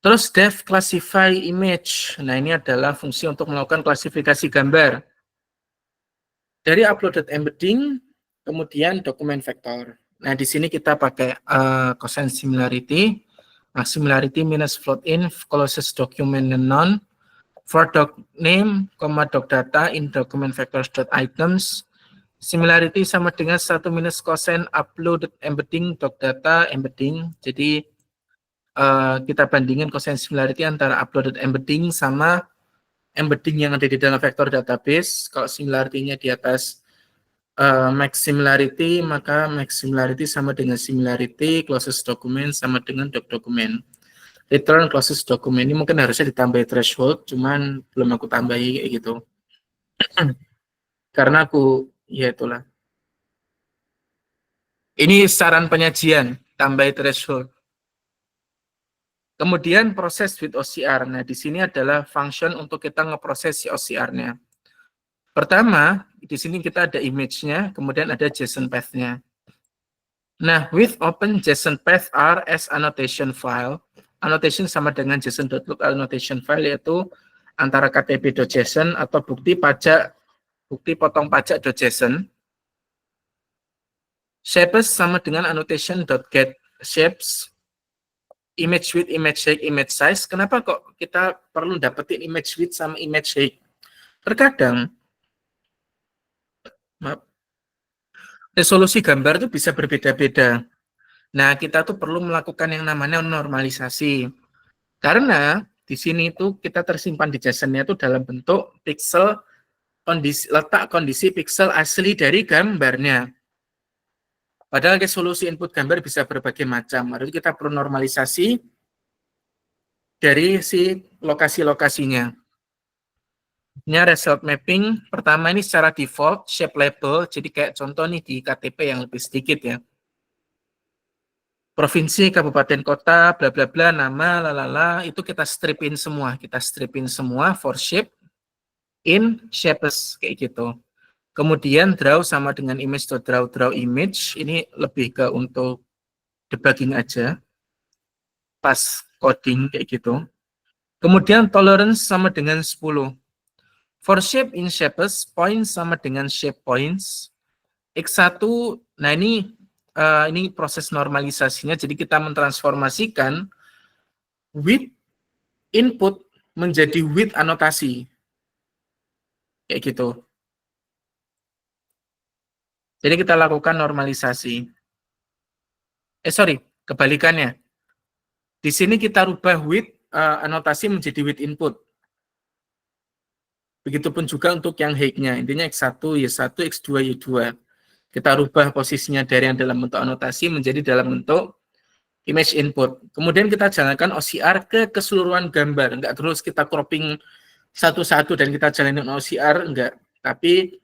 Terus dev classify image. Nah, ini adalah fungsi untuk melakukan klasifikasi gambar. Dari uploaded embedding, kemudian dokumen vektor. Nah, di sini kita pakai cosine similarity. Nah, similarity minus float in closest document none. For doc name, doc data in document vectors dot items. Similarity sama dengan 1 minus cosine uploaded embedding doc data embedding. Jadi kita bandingin cosine similarity antara uploaded embedding sama embedding yang ada di dalam vektor database. Kalau similarity-nya di atas max similarity, maka max similarity sama dengan similarity, closest document sama dengan doc document. Return closest document ini mungkin harusnya ditambahi threshold, cuman belum aku tambahi kayak gitu. Karena aku, ya itulah. Ini saran penyajian, tambahi threshold. Kemudian proses with OCR. Nah, di sini adalah function untuk kita ngeproses si OCR-nya. Pertama, di sini kita ada image-nya, kemudian ada JSON path-nya. Nah, with open JSON path are as annotation file. Annotation sama dengan JSON.look annotation file, yaitu antara ktp.json atau bukti potong pajak.json. Shapes sama dengan annotation.get shapes. Image width, image height, image size. Kenapa kok kita perlu dapetin image width sama image height? Terkadang resolusi gambar itu bisa berbeda-beda. Nah, kita tuh perlu melakukan yang namanya normalisasi. Karena di sini itu kita tersimpan di JSON-nya itu dalam bentuk pixel letak kondisi pixel asli dari gambarnya. Padahal resolusi input gambar bisa berbagai macam. Lalu kita perlu normalisasi dari si lokasi-lokasinya. Ini result mapping. Pertama ini secara default shape label. Jadi kayak contoh nih di KTP yang lebih sedikit ya. Provinsi, kabupaten, kota, bla bla bla, nama, lalala, itu kita stripin semua. Kita stripin semua for shape in shapes kayak gitu. Kemudian draw sama dengan image to draw image. Ini lebih ke untuk debugging aja. Pas coding kayak gitu. Kemudian tolerance sama dengan 10. For shape in shapes, points sama dengan shape points. X1, nah ini proses normalisasinya, jadi kita mentransformasikan width input menjadi width anotasi. Kayak gitu. Jadi kita lakukan normalisasi. Kebalikannya. Di sini kita rubah width anotasi menjadi width input. Begitupun juga untuk yang height-nya. Intinya X1, Y1, X2, Y2. Kita rubah posisinya dari yang dalam bentuk anotasi menjadi dalam bentuk image input. Kemudian kita jalankan OCR ke keseluruhan gambar. Enggak terus kita cropping satu-satu dan kita jalanin OCR, enggak. Tapi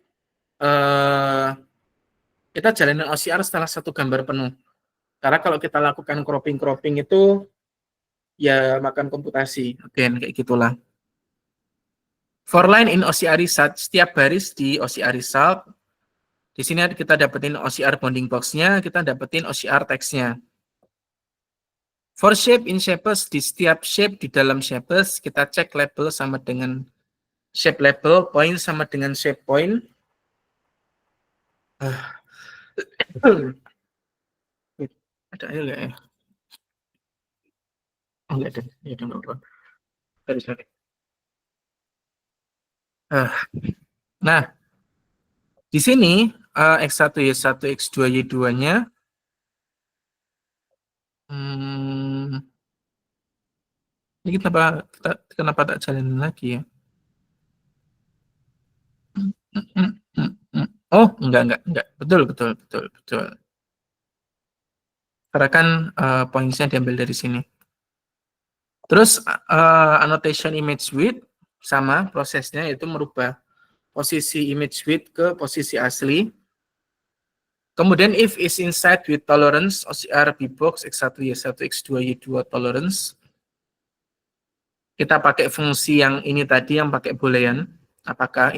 kita jalanin OCR setelah satu gambar penuh. Karena kalau kita lakukan cropping itu ya makan komputasi. Again, kayak gitulah. For line in OCR result, setiap baris di OCR result, di sini kita dapetin OCR bounding box-nya, kita dapetin OCR text-nya. For shape in shapes, di setiap shape di dalam shapes, kita cek label sama dengan shape label, point sama dengan shape point. Ada aja nggak ya? Oh, nggak ada. Ya, udah. Sorry. Nah, di sini X1, Y1, X2, Y2-nya ini kenapa tak jalanin lagi ya? Oh, enggak. Betul. Karena kan poinnya diambil dari sini. Terus annotation image width sama prosesnya, yaitu merubah posisi image width ke posisi asli. Kemudian if is inside with tolerance, OCR bbox X1, Y1, X2, Y2 tolerance. kita pakai fungsi yang ini tadi, yang pakai boolean. Apakah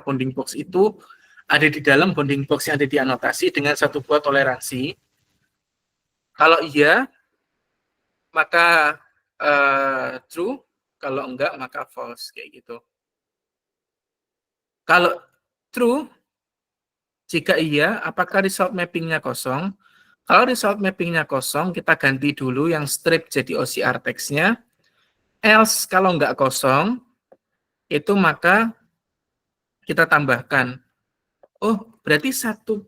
bounding box itu ada di dalam bounding box yang ada di anotasi dengan satu buah toleransi. Kalau iya, maka true. Kalau enggak, maka false. Kayak gitu. Kalau true, jika iya, apakah result mappingnya kosong? Kalau result mappingnya kosong, kita ganti dulu yang strip jadi OCR text-nya. Else, kalau enggak kosong, itu maka kita tambahkan. Oh, berarti satu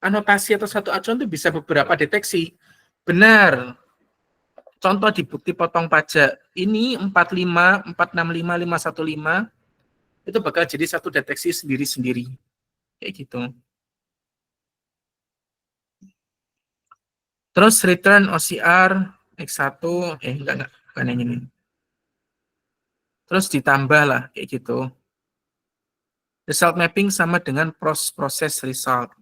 anotasi atau satu acuan itu bisa beberapa deteksi. Benar. Contoh di bukti potong pajak. Ini 45, 465, 515 itu bakal jadi satu deteksi sendiri-sendiri. Kayak gitu. Terus return OCR X1, enggak, bukan yang ini. Terus ditambah lah, kayak gitu. Result mapping sama dengan post-process result.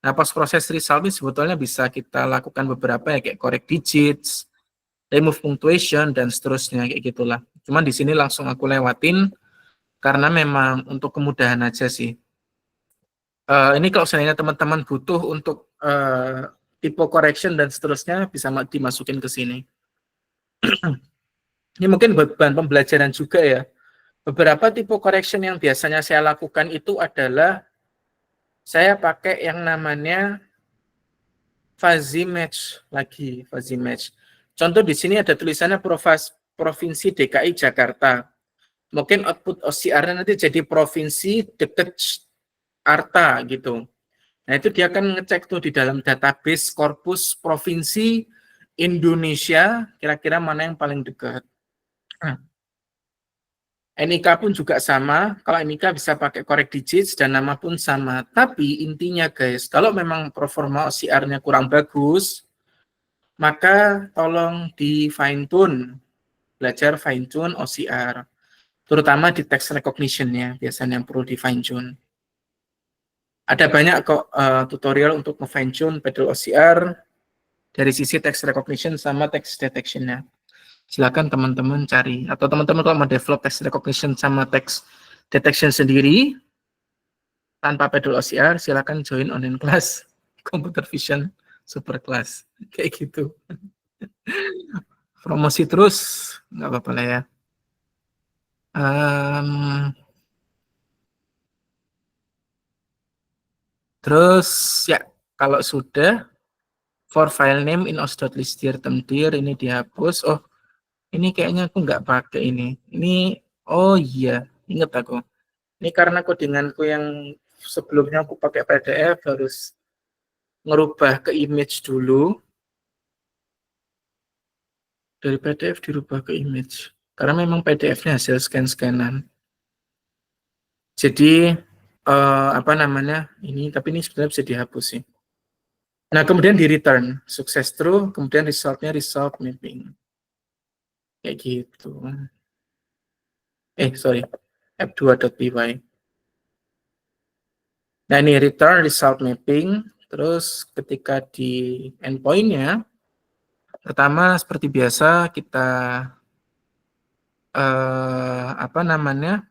Nah, post-process result ini sebetulnya bisa kita lakukan beberapa ya, kayak correct digits, remove punctuation, dan seterusnya, kayak gitulah. Cuman di sini langsung aku lewatin, karena memang untuk kemudahan aja sih. Ini kalau seandainya teman-teman butuh untuk typo correction dan seterusnya, bisa dimasukin ke sini. Ini mungkin bahan pembelajaran juga ya. Beberapa typo correction yang biasanya saya lakukan itu adalah saya pakai yang namanya fuzzy match lagi, fuzzy match. Contoh di sini ada tulisannya Provinsi DKI Jakarta. Mungkin output OCR-nya nanti jadi Provinsi dekat Arta gitu. Nah, itu dia akan ngecek tuh di dalam database korpus Provinsi Indonesia, kira-kira mana yang paling dekat. NIK pun juga sama, kalau NIK bisa pakai correct digits dan nama pun sama. Tapi intinya guys, kalau memang performa OCR-nya kurang bagus, maka tolong di fine tune, belajar fine tune OCR, terutama di text recognition-nya, biasanya yang perlu di fine tune. Ada banyak kok tutorial untuk fine tune pedal OCR dari sisi text recognition sama text detection-nya. Silakan teman-teman cari, atau teman-teman kalau mau develop text recognition sama text detection sendiri tanpa pedal OCR, silakan join online class computer vision super class, kayak gitu. Promosi terus, nggak apa-apa lah ya. Terus ya, kalau sudah for file name in os.list dir ini dihapus. Oh, ini kayaknya aku nggak pakai ini. Ini, oh iya, ingat aku. Ini karena codinganku yang sebelumnya aku pakai PDF, harus ngerubah ke image dulu. Dari PDF dirubah ke image. Karena memang PDF-nya hasil scan-scanan. Jadi, apa namanya, ini, tapi ini sebenarnya bisa dihapus sih. Nah, kemudian di return, sukses true, kemudian result-nya result mapping. Kayak gitu. Sorry, f2.py. Nah, ini return result mapping. Terus ketika di endpoint-nya, pertama seperti biasa kita apa namanya,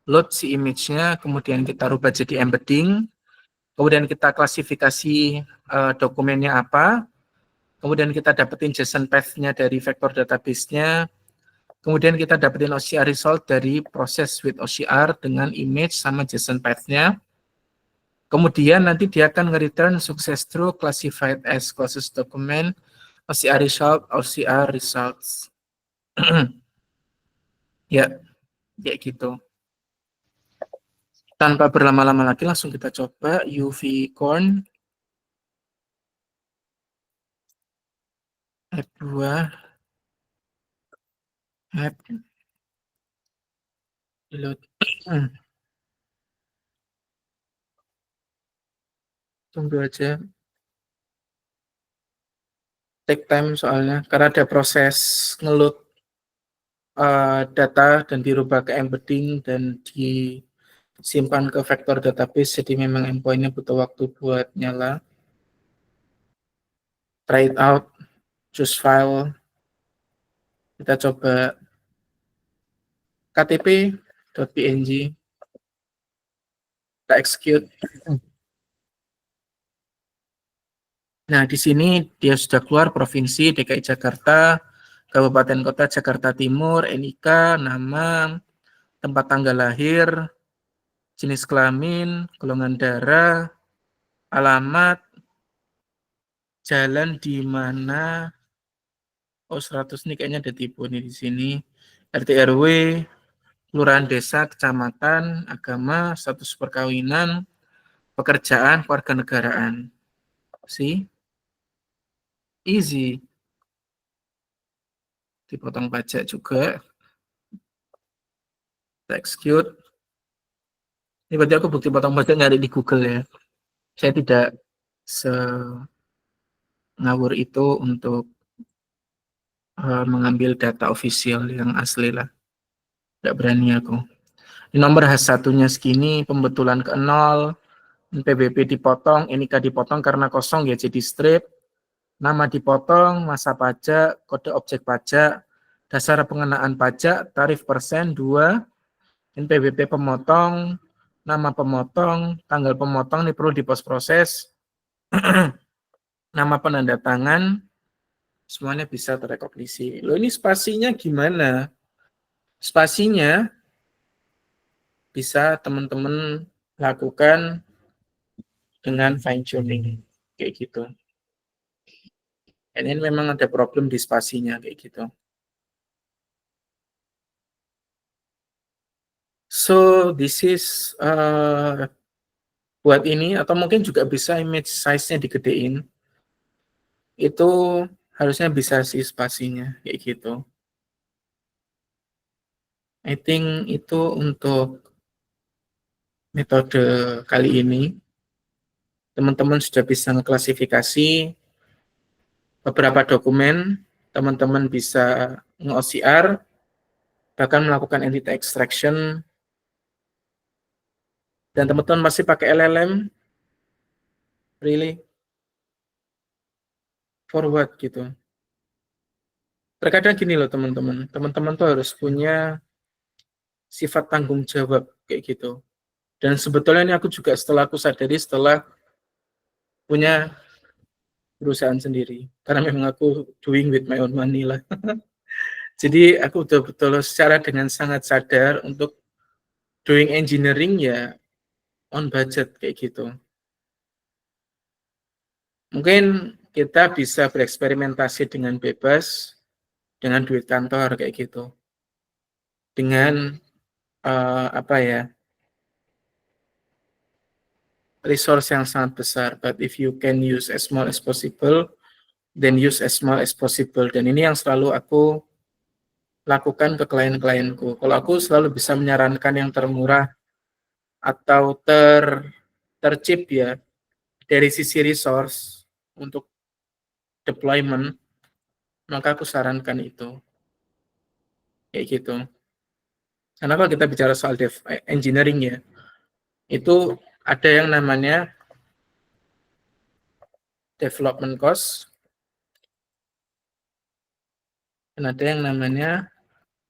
load si image-nya, kemudian kita rubah jadi embedding, kemudian kita klasifikasi dokumennya apa, kemudian kita dapetin JSON path-nya dari vektor database-nya, kemudian kita dapetin OCR result dari proses with OCR dengan image sama JSON path-nya. Kemudian nanti dia akan nge-return success true classified as closest document, OCR result, OCR results. Ya, kayak gitu. Tanpa berlama-lama lagi, langsung kita coba UV corn F2 app reload. Tunggu aja, take time soalnya karena ada proses ngeload data dan dirubah ke embedding dan disimpan ke vektor database, jadi memang endpoint-nya butuh waktu buat nyala. Try it out, choose file, Kita coba ktp.png, kita execute. Nah, di sini dia sudah keluar provinsi DKI Jakarta, Kabupaten Kota Jakarta Timur, NIK, nama, tempat tanggal lahir, jenis kelamin, golongan darah, alamat, jalan di mana. Oh, 100 nih kayaknya ada tipu nih di sini. RT RW, kelurahan desa, kecamatan, agama, status perkawinan, pekerjaan, kewarganegaraan. See? Easy. Dipotong pajak juga. Kita execute. Ini berarti aku bukti potong pajak nyari di Google ya. Saya tidak ngawur itu untuk mengambil data official yang asli lah. Tidak berani aku. Di nomor H1-nya segini, pembetulan ke 0, PBB dipotong, NIK dipotong karena kosong ya jadi strip, nama dipotong, masa pajak, kode objek pajak, dasar pengenaan pajak, tarif persen 2, NPWP pemotong, nama pemotong, tanggal pemotong ini perlu diproses, nama penanda tangan, semuanya bisa terrekognisi. Loh ini spasinya gimana? Spasinya bisa teman-teman lakukan dengan fine tuning kayak gitu. Ini memang ada problem di spasinya kayak gitu. So this is buat ini, atau mungkin juga bisa image size-nya digedein. Itu harusnya bisa sih spasinya kayak gitu. I think itu untuk metode kali ini. Teman-teman sudah bisa ngeklasifikasi beberapa dokumen, teman-teman bisa nge-OCR, bahkan melakukan entity extraction, dan teman-teman masih pakai LLM, really? Forward gitu. Terkadang gini loh teman-teman, teman-teman tuh harus punya sifat tanggung jawab kayak gitu. Dan sebetulnya ini aku juga setelah aku sadari setelah punya perusahaan sendiri, karena memang aku doing with my own money lah. Jadi aku betul-betul secara dengan sangat sadar untuk doing engineering ya on budget kayak gitu. Mungkin kita bisa bereksperimentasi dengan bebas, dengan duit kantor kayak gitu. Dengan apa ya, resource yang sangat besar, but if you can use as small as possible, then use as small as possible. Dan ini yang selalu aku lakukan ke klien-klienku. Kalau aku selalu bisa menyarankan yang termurah atau tercheap ya, dari sisi resource untuk deployment, maka aku sarankan itu. Kayak gitu. Karena kalau kita bicara soal engineering ya, itu ada yang namanya development cost, dan ada yang namanya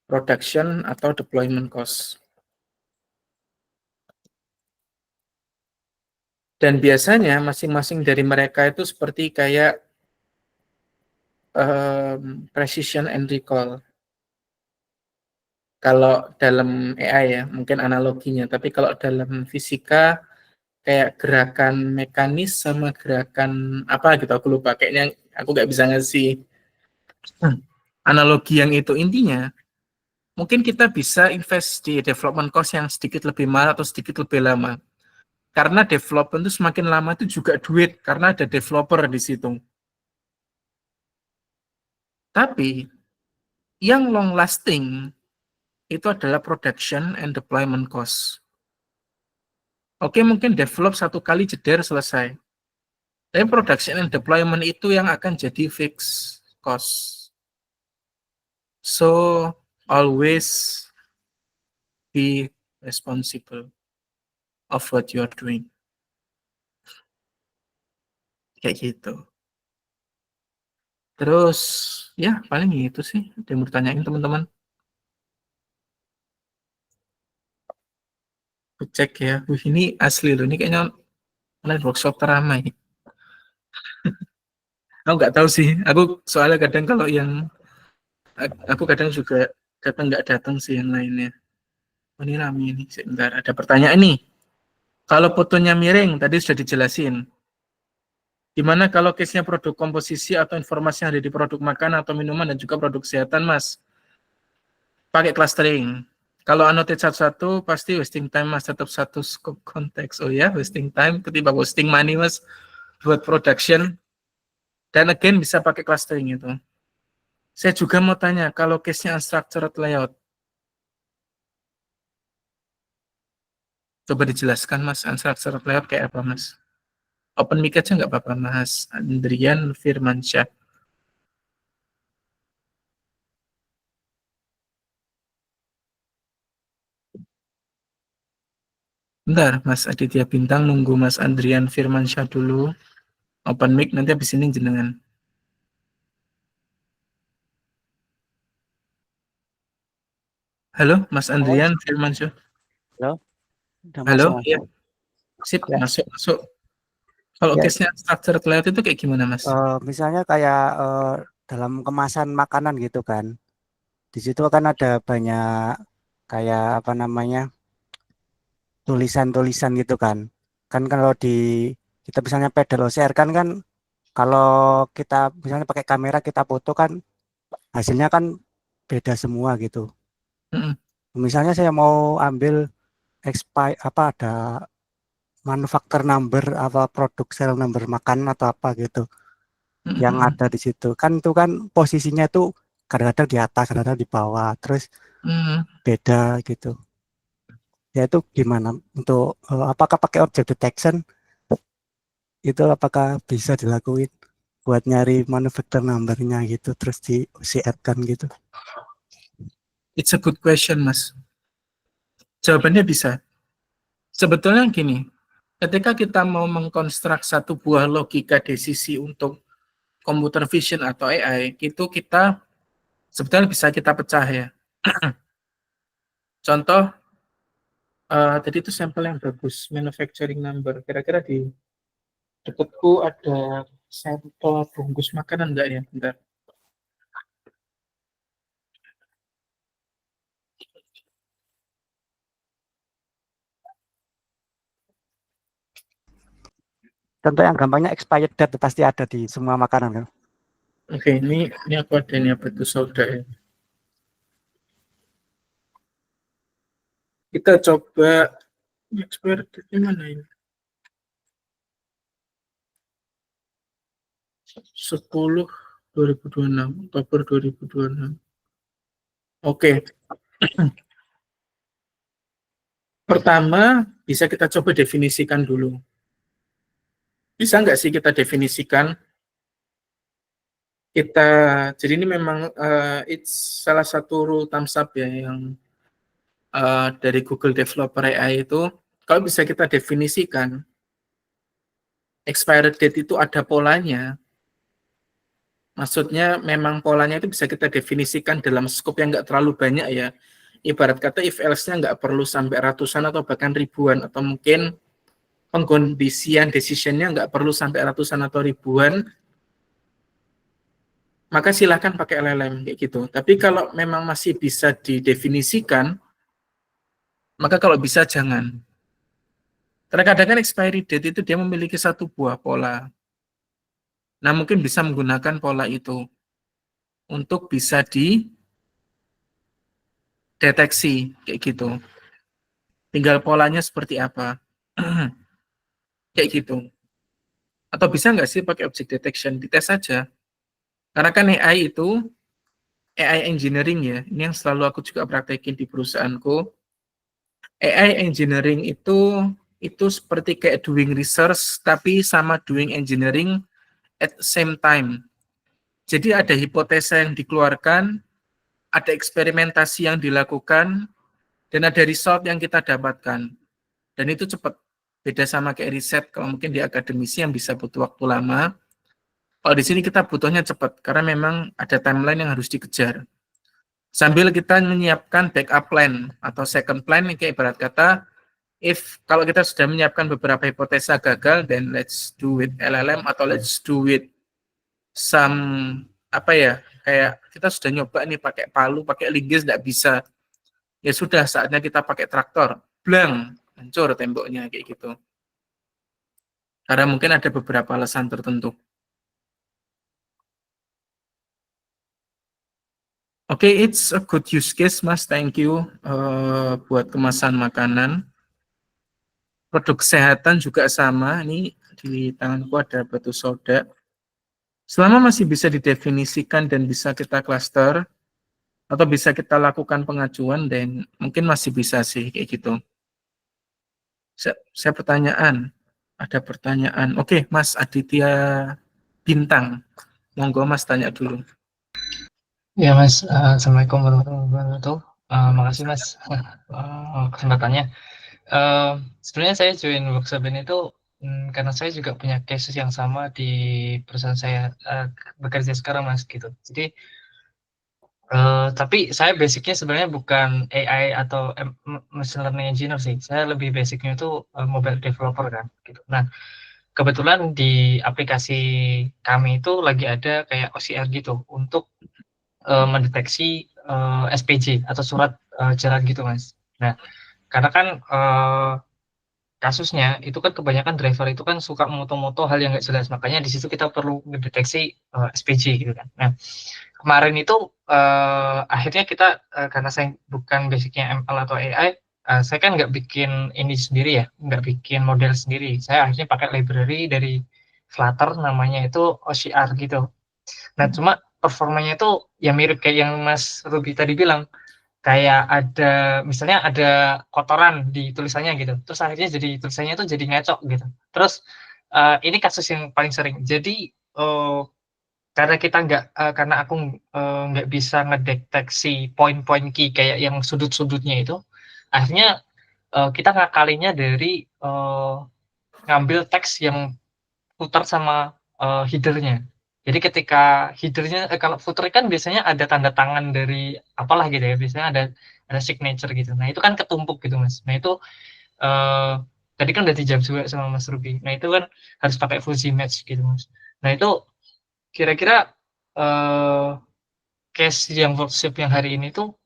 production atau deployment cost. Dan biasanya masing-masing dari mereka itu seperti kayak precision and recall. Kalau dalam AI ya, mungkin analoginya. Tapi kalau dalam fisika, kayak gerakan mekanis sama gerakan apa gitu, aku lupa. Kayaknya aku nggak bisa ngasih analogi yang itu. Intinya, mungkin kita bisa invest di development cost yang sedikit lebih mahal atau sedikit lebih lama. Karena development itu semakin lama itu juga duit, karena ada developer di situ. Tapi, yang long lasting, itu adalah production and deployment cost. Oke, mungkin develop satu kali jeder selesai. Tapi production and deployment itu yang akan jadi fixed cost. So, always be responsible of what you are doing. Kayak gitu. Terus, Ya, paling itu sih yang mau ditanyain teman-teman. Aku cek ya. Wih, ini asli loh. Ini kayaknya online workshop teramai. Aku nggak tahu sih. Aku soalnya kadang kalau yang aku kadang juga kadang nggak datang sih yang lainnya. Oh, ini rame ini. Sebentar, ada pertanyaan nih. Kalau fotonya miring, tadi sudah dijelasin. Gimana kalau case-nya produk komposisi atau informasi yang ada di produk makanan atau minuman dan juga produk kesehatan, Mas? Pakai clustering. Kalau annotate satu-satu, pasti wasting time, Mas. Tetap satu scope konteks. Oh ya, wasting time ketimbang wasting money, Mas. Buat production. Dan again, bisa pakai clustering itu. Saya juga mau tanya, kalau case-nya unstructured layout, coba dijelaskan, Mas, unstructured layout kayak apa, Mas? Open mic aja nggak apa-apa, Mas. Andrian Firmansyah. Bentar, Mas Aditya Bintang nunggu Mas Andrian Firmansyah dulu. Open mic nanti habis ini jenengan. Halo, Mas Halo, Andrian Firmansyah. halo, udah Halo, masuk Mas. iya. Sip, Ya, masuk, masuk. Kalau ya, case-nya structured layout itu kayak gimana, Mas? misalnya kayak dalam kemasan makanan gitu kan, di situ kan ada banyak kayak apa namanya tulisan-tulisan gitu kan. Kan kalau di kita misalnya pedal OCR kan kalau kita misalnya pakai kamera kita foto kan hasilnya kan beda semua gitu. Mm-mm, Misalnya saya mau ambil expi apa ada manufaktur number apa produk sel number makan atau apa gitu yang mm-mm, ada di situ kan itu kan posisinya tuh kadang-kadang di atas kadang-kadang di bawah terus mm-mm. beda gitu ya itu gimana untuk apakah pakai object detection itu apakah bisa dilakuin buat nyari manufacturer numbernya gitu terus di OCR kan gitu. It's a good question, Mas. Jawabannya bisa. Sebetulnya gini, ketika kita mau mengkonstruk satu buah logika desisi untuk computer vision atau AI, itu kita sebetulnya bisa kita pecah ya. Contoh, tadi itu sampel yang bagus, manufacturing number. Kira-kira di dekatku ada sampel bungkus makanan enggak ya? Bentar. Contoh yang gampangnya expired date pasti ada di semua makanan kan. Oke, ini aku ada ini apa itu soda ya. Kita coba expert di mana ini? 10/2026, Oktober 2026. Oke, pertama bisa kita coba definisikan dulu. Bisa nggak sih kita definisikan kita, jadi ini memang it's salah satu rule thumbs up ya yang dari Google Developer AI itu, kalau bisa kita definisikan expired date itu ada polanya, maksudnya memang polanya itu bisa kita definisikan dalam skop yang nggak terlalu banyak ya. Ibarat kata if else-nya nggak perlu sampai ratusan atau bahkan ribuan, atau mungkin pengkondisian decision-nya nggak perlu sampai ratusan atau ribuan, maka silahkan pakai LLM kayak gitu. Tapi kalau memang masih bisa didefinisikan, maka kalau bisa jangan. Terkadang kan expiry date itu dia memiliki satu buah pola. Nah, mungkin bisa menggunakan pola itu untuk bisa dideteksi kayak gitu. Tinggal polanya seperti apa. Kayak gitu. Atau bisa nggak sih pakai object detection? Dites saja. Karena kan AI itu, AI engineering ya, ini yang selalu aku juga praktekin di perusahaanku. AI engineering itu seperti kayak doing research, tapi sama doing engineering at the same time. Jadi ada hipotesa yang dikeluarkan, ada eksperimentasi yang dilakukan, dan ada result yang kita dapatkan. Dan itu cepat. Beda sama kayak riset, kalau mungkin di akademisi yang bisa butuh waktu lama. Kalau di sini kita butuhnya cepat, karena memang ada timeline yang harus dikejar. Sambil kita menyiapkan backup plan atau second plan, kayak ibarat kata, kalau kita sudah menyiapkan beberapa hipotesa gagal, then let's do with LLM atau let's do with some, kayak kita sudah nyoba nih pakai palu, pakai linggis, nggak bisa. Ya sudah, saatnya kita pakai traktor, blang, hancur temboknya, kayak gitu. Karena mungkin ada beberapa alasan tertentu. Oke, it's a good use case, Mas. Thank you buat kemasan makanan. Produk kesehatan juga sama. Ini di tanganku ada batu soda. Selama masih bisa didefinisikan dan bisa kita cluster, atau bisa kita lakukan pengajuan, dan mungkin masih bisa sih, kayak gitu. Saya pertanyaan. Ada pertanyaan. Oke, Mas Aditya Bintang. Monggo Mas tanya dulu. Ya Mas, Assalamualaikum warahmatullahi wabarakatuh. Makasih Mas kesempatannya. Sebenarnya saya join workshop ini tuh karena saya juga punya cases yang sama di perusahaan saya bekerja sekarang Mas gitu. Jadi tapi saya basicnya sebenarnya bukan AI atau machine learning engineer sih. Saya lebih basicnya itu mobile developer kan gitu. Nah, kebetulan di aplikasi kami itu lagi ada kayak OCR gitu untuk mendeteksi SPJ atau surat jalan gitu Mas. Nah, karena kan kasusnya itu kan kebanyakan driver itu kan suka moto-moto hal yang nggak jelas, makanya di situ kita perlu mendeteksi SPJ gitu kan. Nah, kemarin itu akhirnya kita karena saya bukan basicnya ML atau AI, saya kan nggak bikin ini sendiri ya, nggak bikin model sendiri. Saya akhirnya pakai library dari Flutter, namanya itu OCR gitu. Nah, cuma performanya itu ya mirip kayak yang Mas Ruby tadi bilang, kayak ada misalnya ada kotoran di tulisannya gitu, terus akhirnya jadi tulisannya itu jadi ngaco gitu. Terus ini kasus yang paling sering. Jadi karena kita karena aku nggak bisa ngedeteksi poin-poin key kayak yang sudut-sudutnya itu, akhirnya kita ngakalinya dari ngambil teks yang footer sama header-nya. Jadi ketika header-nya kalau footer kan biasanya ada tanda tangan dari apalah gitu ya, biasanya ada signature gitu. Nah, itu kan ketumpuk gitu, Mas. Nah, itu tadi kan udah dijawab juga sama Mas Ruby. Nah, itu kan harus pakai fuzzy match gitu, Mas. Nah, itu kira-kira case yang workshop yang hari ini tuh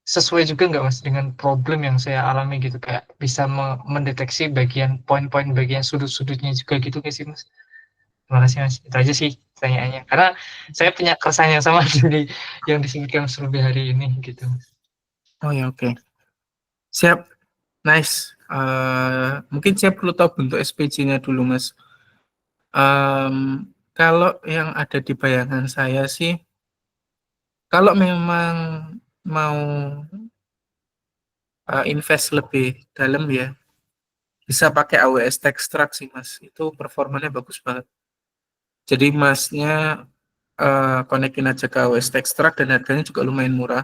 sesuai juga nggak Mas dengan problem yang saya alami gitu, kayak bisa mendeteksi bagian poin-poin bagian sudut-sudutnya juga gitu nggak sih Mas? Terima kasih Mas, itu aja sih pertanyaannya, karena saya punya keresahan yang sama dari yang disebutkan Mas Ruby hari ini gitu. Oh ya, oke. Siap, nice. Mungkin saya perlu tahu bentuk SPJ-nya dulu Mas. Kalau yang ada di bayangan saya sih, kalau memang mau invest lebih dalam ya, bisa pakai AWS Textract sih Mas. Itu performanya bagus banget. Jadi Masnya konekin aja ke AWS Textract dan harganya juga lumayan murah.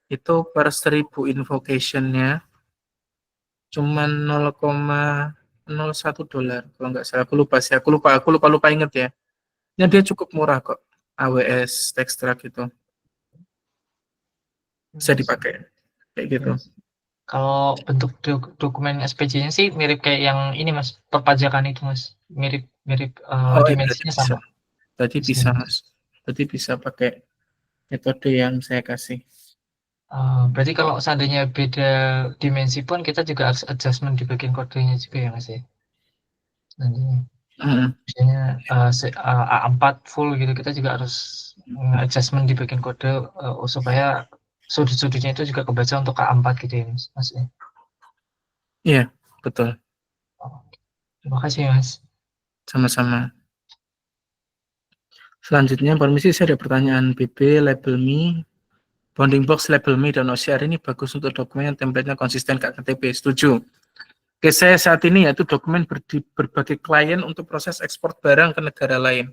Itu per 1000 invocation-nya cuma $0,01 kalau nggak salah. Aku lupa sih, aku lupa inget ya. Ini dia cukup murah kok, AWS Textract itu. Bisa dipakai kayak gitu. Kalau bentuk dokumen SPJ-nya sih mirip kayak yang ini Mas, perpajakan itu Mas, mirip dimensinya sama. Tadi bisa Mas, tadi bisa pakai metode yang saya kasih. Berarti kalau seandainya beda dimensi pun kita juga harus adjustment di bagian kodenya juga ya Mas ya. Nanti misalnya A4 full gitu, kita juga harus adjustment di bagian kode supaya sudut-sudutnya itu juga kebaca untuk A4 gitu ya Mas. Iya, betul. Terima kasih Mas. Sama-sama. Selanjutnya, permisi, saya ada pertanyaan BB, label me, bounding box, label me, dan OCR ini bagus untuk dokumen yang template-nya konsisten KTP. Setuju. Oke, saya saat ini yaitu dokumen berbagai klien untuk proses ekspor barang ke negara lain.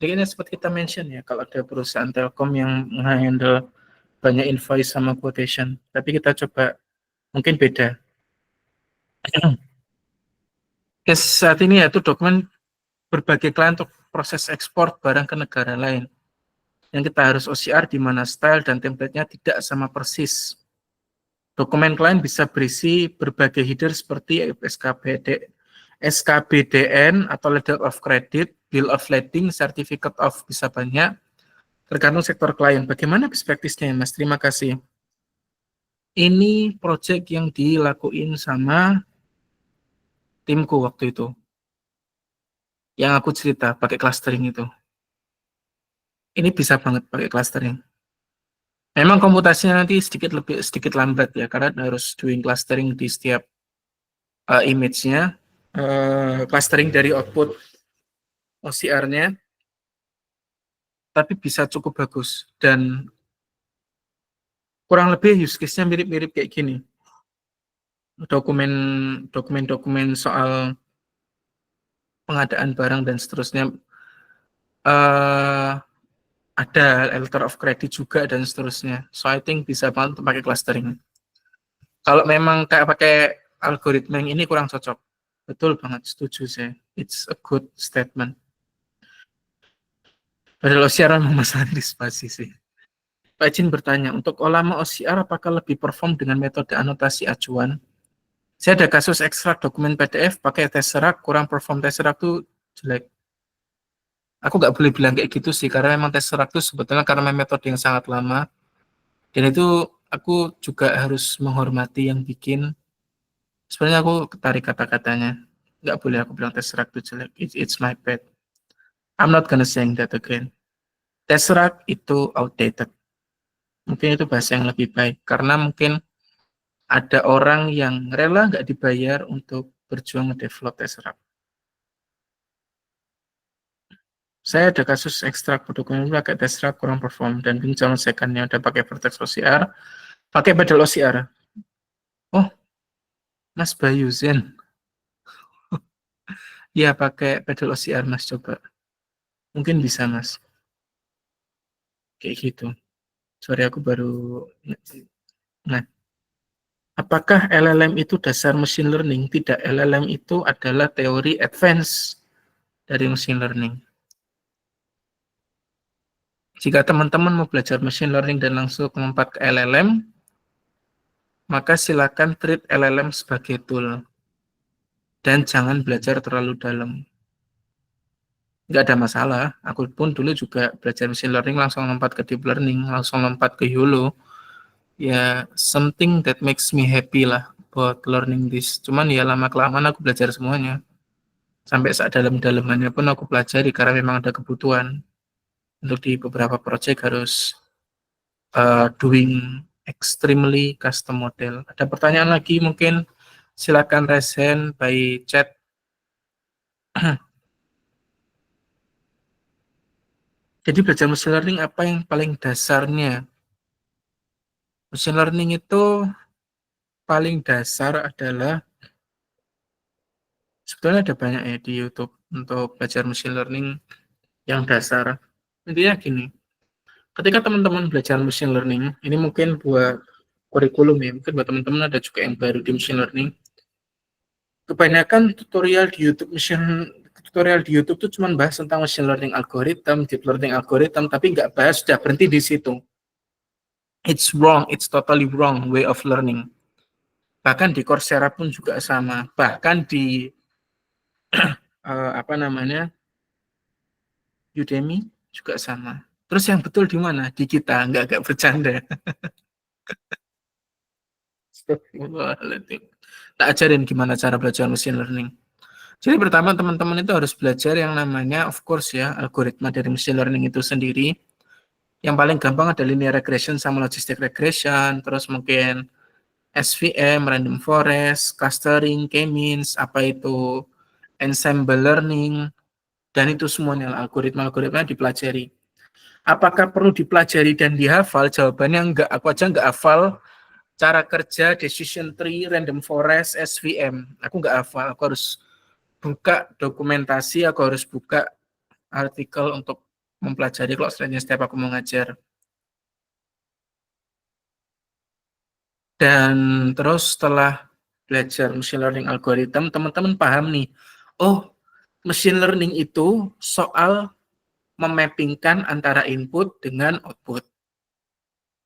Jadi ini seperti kita mention ya, kalau ada perusahaan telkom yang menghandle banyak invoice sama quotation, tapi kita coba mungkin beda. Saat ini yaitu dokumen berbagai klien untuk proses ekspor barang ke negara lain. Yang kita harus OCR di mana style dan template-nya tidak sama persis. Dokumen klien bisa berisi berbagai header seperti SKBDN atau letter of credit, bill of lading, certificate of, bisa banyak, tergantung sektor klien. Bagaimana perspektifnya, Mas? Terima kasih. Ini project yang dilakuin sama timku waktu itu. Yang aku cerita, pakai clustering itu. Ini bisa banget pakai clustering. Memang komputasinya nanti sedikit lambat ya, karena harus doing clustering di setiap image-nya, clustering dari output OCR-nya, tapi bisa cukup bagus. Dan kurang lebih use case-nya mirip-mirip kayak gini. Dokumen soal pengadaan barang dan seterusnya, ada letter of credit juga dan seterusnya. So I think bisa banget untuk pakai clustering. Kalau memang kayak pakai algoritma yang ini kurang cocok. Betul banget, setuju saya. It's a good statement. Padahal OCR memang masalah di spasi sih. Pak Jin bertanya, untuk ulama OCR apakah lebih perform dengan metode anotasi acuan? Saya ada kasus ekstrak dokumen PDF pakai Tesseract, kurang perform. Tesseract itu jelek. Aku nggak boleh bilang kayak gitu sih, karena memang Tesseract itu sebetulnya karena metode yang sangat lama. Dan itu aku juga harus menghormati yang bikin. Sebenarnya aku ketarik kata-katanya. Nggak boleh aku bilang Tesseract itu jelek. It's my bad. I'm not gonna saying that again. Tesseract itu outdated. Mungkin itu bahasa yang lebih baik. Karena mungkin ada orang yang rela nggak dibayar untuk berjuang nge-develop Tesseract. Saya ada kasus ekstrak dokumen pakai Tesseract kurang perform dan bincang second-nya udah pakai Vertex OCR, pakai Paddle OCR. Oh, Mas Bayu Zen. Ya, pakai Paddle OCR, Mas, coba. Mungkin bisa, Mas. Kayak gitu. Sorry, aku baru... Nah, apakah LLM itu dasar machine learning? Tidak, LLM itu adalah teori advance dari machine learning. Jika teman-teman mau belajar machine learning dan langsung melompat ke LLM, maka silakan treat LLM sebagai tool. Dan jangan belajar terlalu dalam. Nggak ada masalah. Aku pun dulu juga belajar machine learning langsung lompat ke deep learning, langsung lompat ke YOLO. Ya, something that makes me happy lah about learning this. Cuman ya lama-kelamaan aku belajar semuanya. Sampai saat dalam-dalamannya pun aku pelajari karena memang ada kebutuhan. Untuk di beberapa project harus doing extremely custom model. Ada pertanyaan lagi mungkin? Silakan raise hand by chat. Jadi belajar machine learning apa yang paling dasarnya? Machine learning itu paling dasar adalah, sebetulnya ada banyak ya di YouTube untuk belajar machine learning yang dasar. Intinya gini, ketika teman-teman belajar machine learning, ini mungkin buat kurikulum ya, mungkin buat teman-teman ada juga yang baru di machine learning. Kebanyakan tutorial di YouTube tuh cuma bahas tentang machine learning algorithm, deep learning algorithm, tapi nggak bahas, sudah berhenti di situ. It's wrong, it's totally wrong way of learning. Bahkan di Coursera pun juga sama. Bahkan di Udemy juga sama. Terus yang betul di mana? Di kita, nggak bercanda. Tak ajarin gimana cara belajar machine learning. Jadi pertama teman-teman itu harus belajar yang namanya, of course ya, algoritma dari machine learning itu sendiri. Yang paling gampang ada linear regression sama logistic regression, terus mungkin SVM, random forest, clustering, k-means, apa itu ensemble learning, dan itu semuanya algoritma-algoritma dipelajari. Apakah perlu dipelajari dan dihafal? Jawabannya enggak. Aku aja enggak hafal cara kerja decision tree, random forest, SVM. Aku enggak hafal. Aku harus buka dokumentasi, aku harus buka artikel untuk mempelajari kalau selanjutnya setiap aku mengajar. Dan terus setelah belajar machine learning algorithm, teman-teman paham nih, oh machine learning itu soal memappingkan antara input dengan output.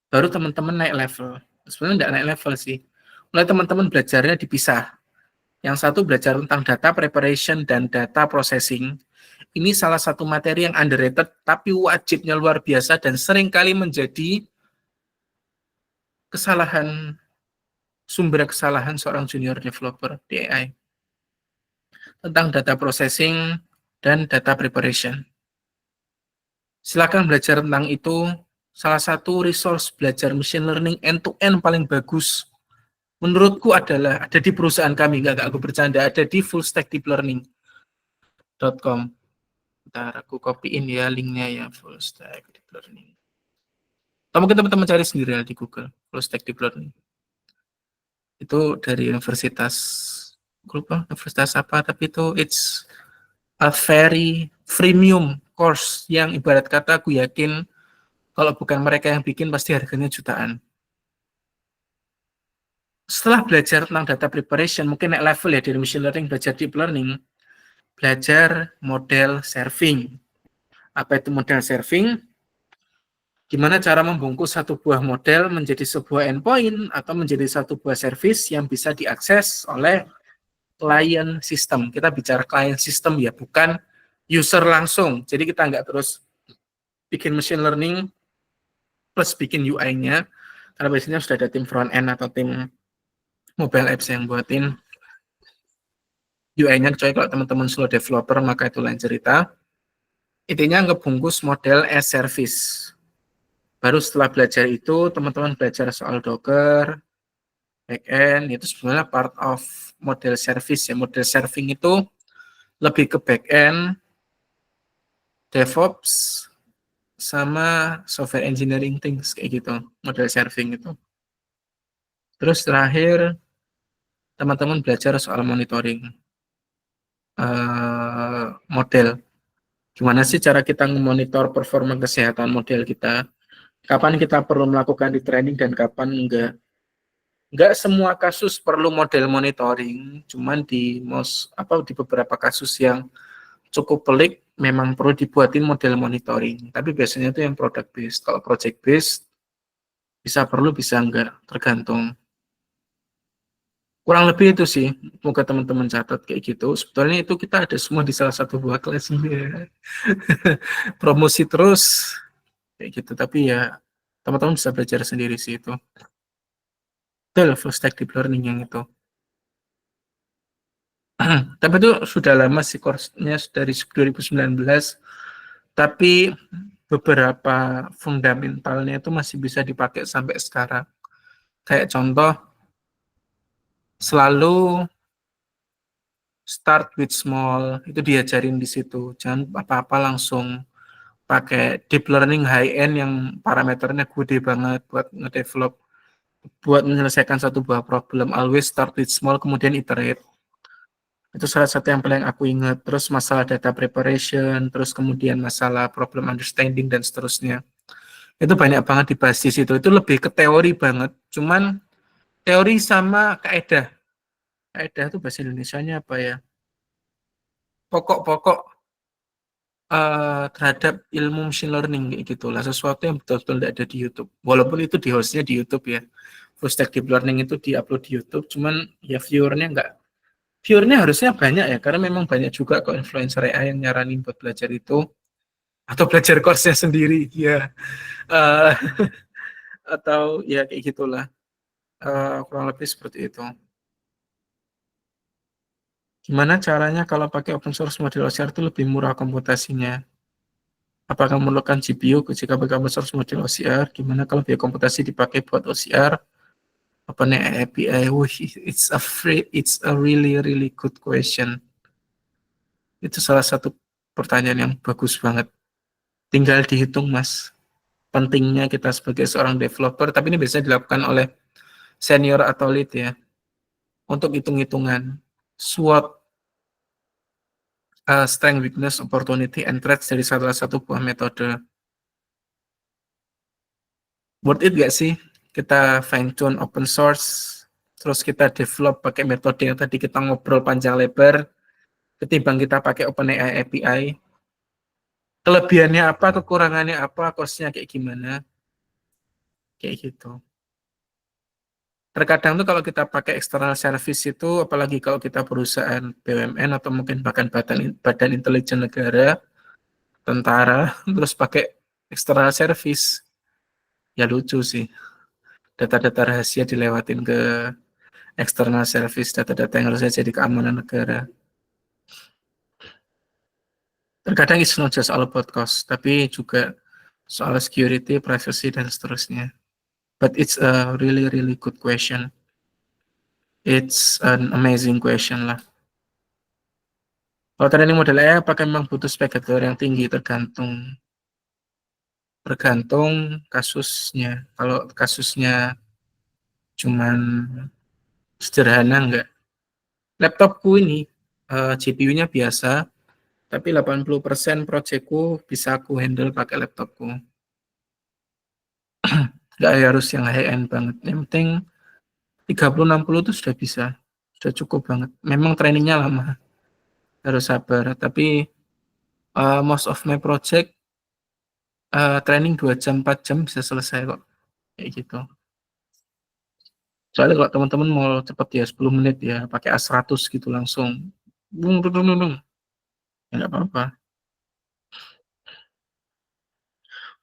Baru teman-teman naik level. Sebenarnya tidak naik level sih. Mulai teman-teman belajarnya dipisah. Yang satu belajar tentang data preparation dan data processing. Ini salah satu materi yang underrated, tapi wajibnya luar biasa dan seringkali menjadi sumber kesalahan seorang junior developer di AI. Tentang data processing dan data preparation. Silakan belajar tentang itu. Salah satu resource belajar machine learning end-to-end paling bagus menurutku adalah ada di perusahaan kami, nggak aku bercanda, ada di fullstackdeeplearning.com. Bentar, aku copyin ya linknya ya, fullstack deep learning. Atau mungkin teman-teman cari sendiri ya di Google, fullstack deep learning. Itu dari universitas, aku lupa universitas apa, tapi itu it's a very freemium course yang ibarat kata aku yakin kalau bukan mereka yang bikin pasti harganya jutaan. Setelah belajar tentang data preparation, mungkin naik level ya dari machine learning, belajar deep learning, belajar model serving. Apa itu model serving? Gimana cara membungkus satu buah model menjadi sebuah endpoint atau menjadi satu buah service yang bisa diakses oleh client system. Kita bicara client system ya, bukan user langsung. Jadi kita nggak terus bikin machine learning plus bikin UI-nya, karena biasanya sudah ada tim front end atau tim mobile apps yang buatin UI-nya, kecuali kalau teman-teman slow developer, maka itu lain cerita. Intinya ngebungkus model as service. Baru setelah belajar itu, teman-teman belajar soal Docker, back-end, itu sebenarnya part of model service. Ya. Model serving itu lebih ke back-end, DevOps, sama software engineering things, kayak gitu, model serving itu. Terus terakhir, teman-teman belajar soal monitoring model. Gimana sih cara kita memonitor performa kesehatan model kita? Kapan kita perlu melakukan di training dan kapan enggak? Enggak semua kasus perlu model monitoring, cuman di beberapa kasus yang cukup pelik memang perlu dibuatin model monitoring. Tapi biasanya itu yang product based. Kalau project based bisa perlu bisa enggak, tergantung. Kurang lebih itu sih, semoga teman-teman catat kayak gitu. Sebetulnya itu kita ada semua di salah satu buah kelas ini. Promosi terus kayak gitu, tapi ya teman-teman bisa belajar sendiri sih itu. Betul, full stack deep learning yang itu. Tapi itu sudah lama sih course-nya, dari 2019. Tapi beberapa fundamentalnya itu masih bisa dipakai sampai sekarang. Kayak contoh, selalu start with small, itu diajarin di situ. Jangan apa-apa langsung pakai deep learning high end yang parameternya gede banget buat ngedevelop, buat menyelesaikan satu buah problem. Always start with small, kemudian iterate. Itu salah satu yang paling aku ingat. Terus masalah data preparation, terus kemudian masalah problem understanding, dan seterusnya. Itu banyak banget dibahas di situ. Itu lebih ke teori banget. Cuman teori sama kaedah. Kaedah itu bahasa Indonesianya apa ya? Pokok-pokok terhadap ilmu machine learning kayak gitulah, sesuatu yang betul-betul tidak ada di YouTube. Walaupun itu di hostnya di YouTube ya. Full stack deep learning itu diupload di YouTube, cuman ya viewernya harusnya banyak ya, karena memang banyak juga kok influencer AI yang nyaranin buat belajar itu atau belajar course-nya sendiri ya. Atau ya kayak gitulah. Kurang lebih seperti itu. Gimana caranya kalau pakai open source model OCR itu lebih murah komputasinya? Apakah memerlukan GPU jika pakai open source model OCR? Gimana kalau biaya komputasi dipakai buat OCR? Apa nih API? It's a really good question. Itu salah satu pertanyaan yang bagus banget. Tinggal dihitung, Mas. Pentingnya kita sebagai seorang developer, tapi ini biasanya dilakukan oleh senior atau lead ya. Untuk hitung-hitungan SWOT, strength, weakness, opportunity, and threats dari salah satu buah metode. Worth it gak sih kita fine tune open source, terus kita develop pakai metode yang tadi kita ngobrol panjang lebar, ketimbang kita pakai OpenAI API. Kelebihannya apa, kekurangannya apa, cost-nya kayak gimana, kayak gitu. Terkadang tuh kalau kita pakai external service itu, apalagi kalau kita perusahaan BUMN atau mungkin bahkan badan intelijen negara, tentara, terus pakai external service, ya lucu sih. Data-data rahasia dilewatin ke external service, data-data yang harusnya jadi keamanan negara. Terkadang it's not just all about cost, tapi juga soal security, privacy, dan seterusnya. But it's a really, really good question. It's an amazing question lah. Kalau training model AI apakah memang butuh spek hardware yang tinggi? Tergantung kasusnya. Kalau kasusnya cuman sederhana enggak. Laptopku ini GPU-nya biasa, tapi 80% proyekku bisa aku handle pakai laptopku. Enggak harus yang high-end banget. Yang penting 3060 itu sudah bisa. Sudah cukup banget. Memang trainingnya lama. Harus sabar. Tapi most of my project training 2 jam, 4 jam bisa selesai kok. Kayak gitu. Soalnya kalau teman-teman mau cepat ya 10 menit ya, pakai A100 gitu langsung. Bung. Ya nggak apa-apa.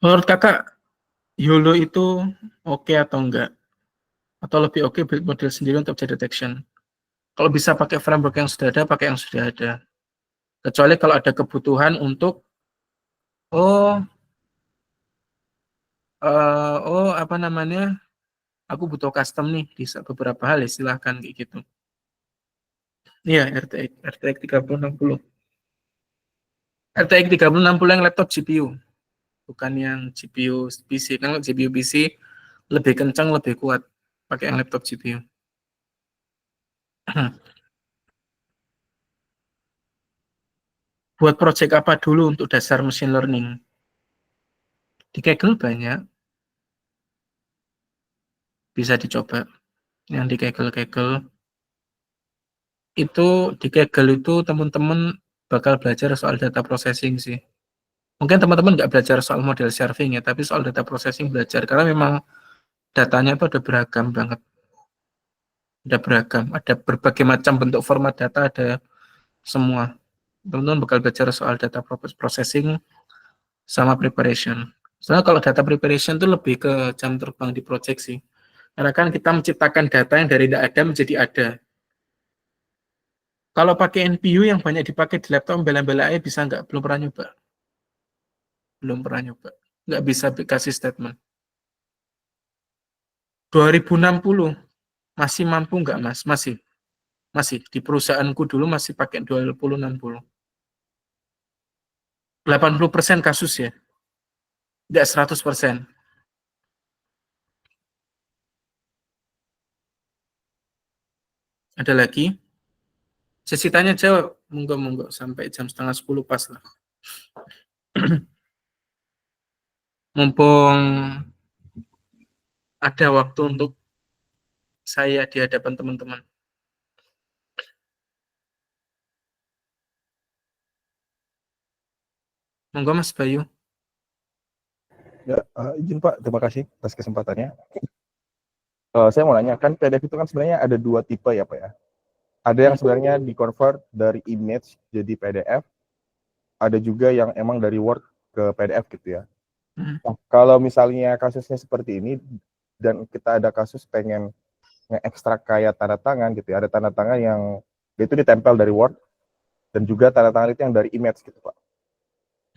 Menurut kakak, YOLO itu oke atau enggak? Atau lebih oke build model sendiri untuk object detection? Kalau bisa pakai framework yang sudah ada, pakai yang sudah ada. Kecuali kalau ada kebutuhan untuk apa namanya, aku butuh custom nih di beberapa hal ya, silahkan kayak gitu. Iya, RTX 3060. RTX 3060 yang laptop GPU, bukan yang GPU PC. Kan GPU PC lebih kencang, lebih kuat pakai yang laptop GPU. Buat project apa dulu untuk dasar machine learning? Di Kaggle banyak, bisa dicoba. Yang di Kaggle itu, di Kaggle itu teman-teman bakal belajar soal data processing sih. Mungkin teman-teman nggak belajar soal model serving ya, tapi soal data processing belajar. Karena memang datanya itu ada beragam banget. Ada beragam, ada berbagai macam bentuk format data, ada semua. Teman-teman bakal belajar soal data processing sama preparation. Soalnya kalau data preparation itu lebih ke jam terbang di project sih. Karena kan kita menciptakan data yang dari tidak ada menjadi ada. Kalau pakai NPU yang banyak dipakai di laptop, bela-bela aja bisa nggak? Belum pernah nyoba. Belum pernah nyoba. Nggak bisa kasih statement. 2060 masih mampu nggak, Mas? Masih. Masih. Di perusahaanku dulu masih pakai 2060. 80% kasus ya. Nggak 100%. Ada lagi? Sesi tanya jawab. Monggo. Sampai jam 9:30 pas lah. Mumpung ada waktu untuk saya di hadapan teman-teman. Monggo Mas Bayu. Ya, izin Pak, terima kasih atas kesempatannya. Saya mau nanya, kan PDF itu kan sebenarnya ada 2 tipe ya Pak ya. Ada yang sebenarnya di-convert dari image jadi PDF, ada juga yang emang dari Word ke PDF gitu ya. Nah, kalau misalnya kasusnya seperti ini, dan kita ada kasus pengen nge-ekstrak kayak tanda tangan gitu ya, ada tanda tangan yang itu ditempel dari Word, dan juga tanda tangan itu yang dari image gitu Pak.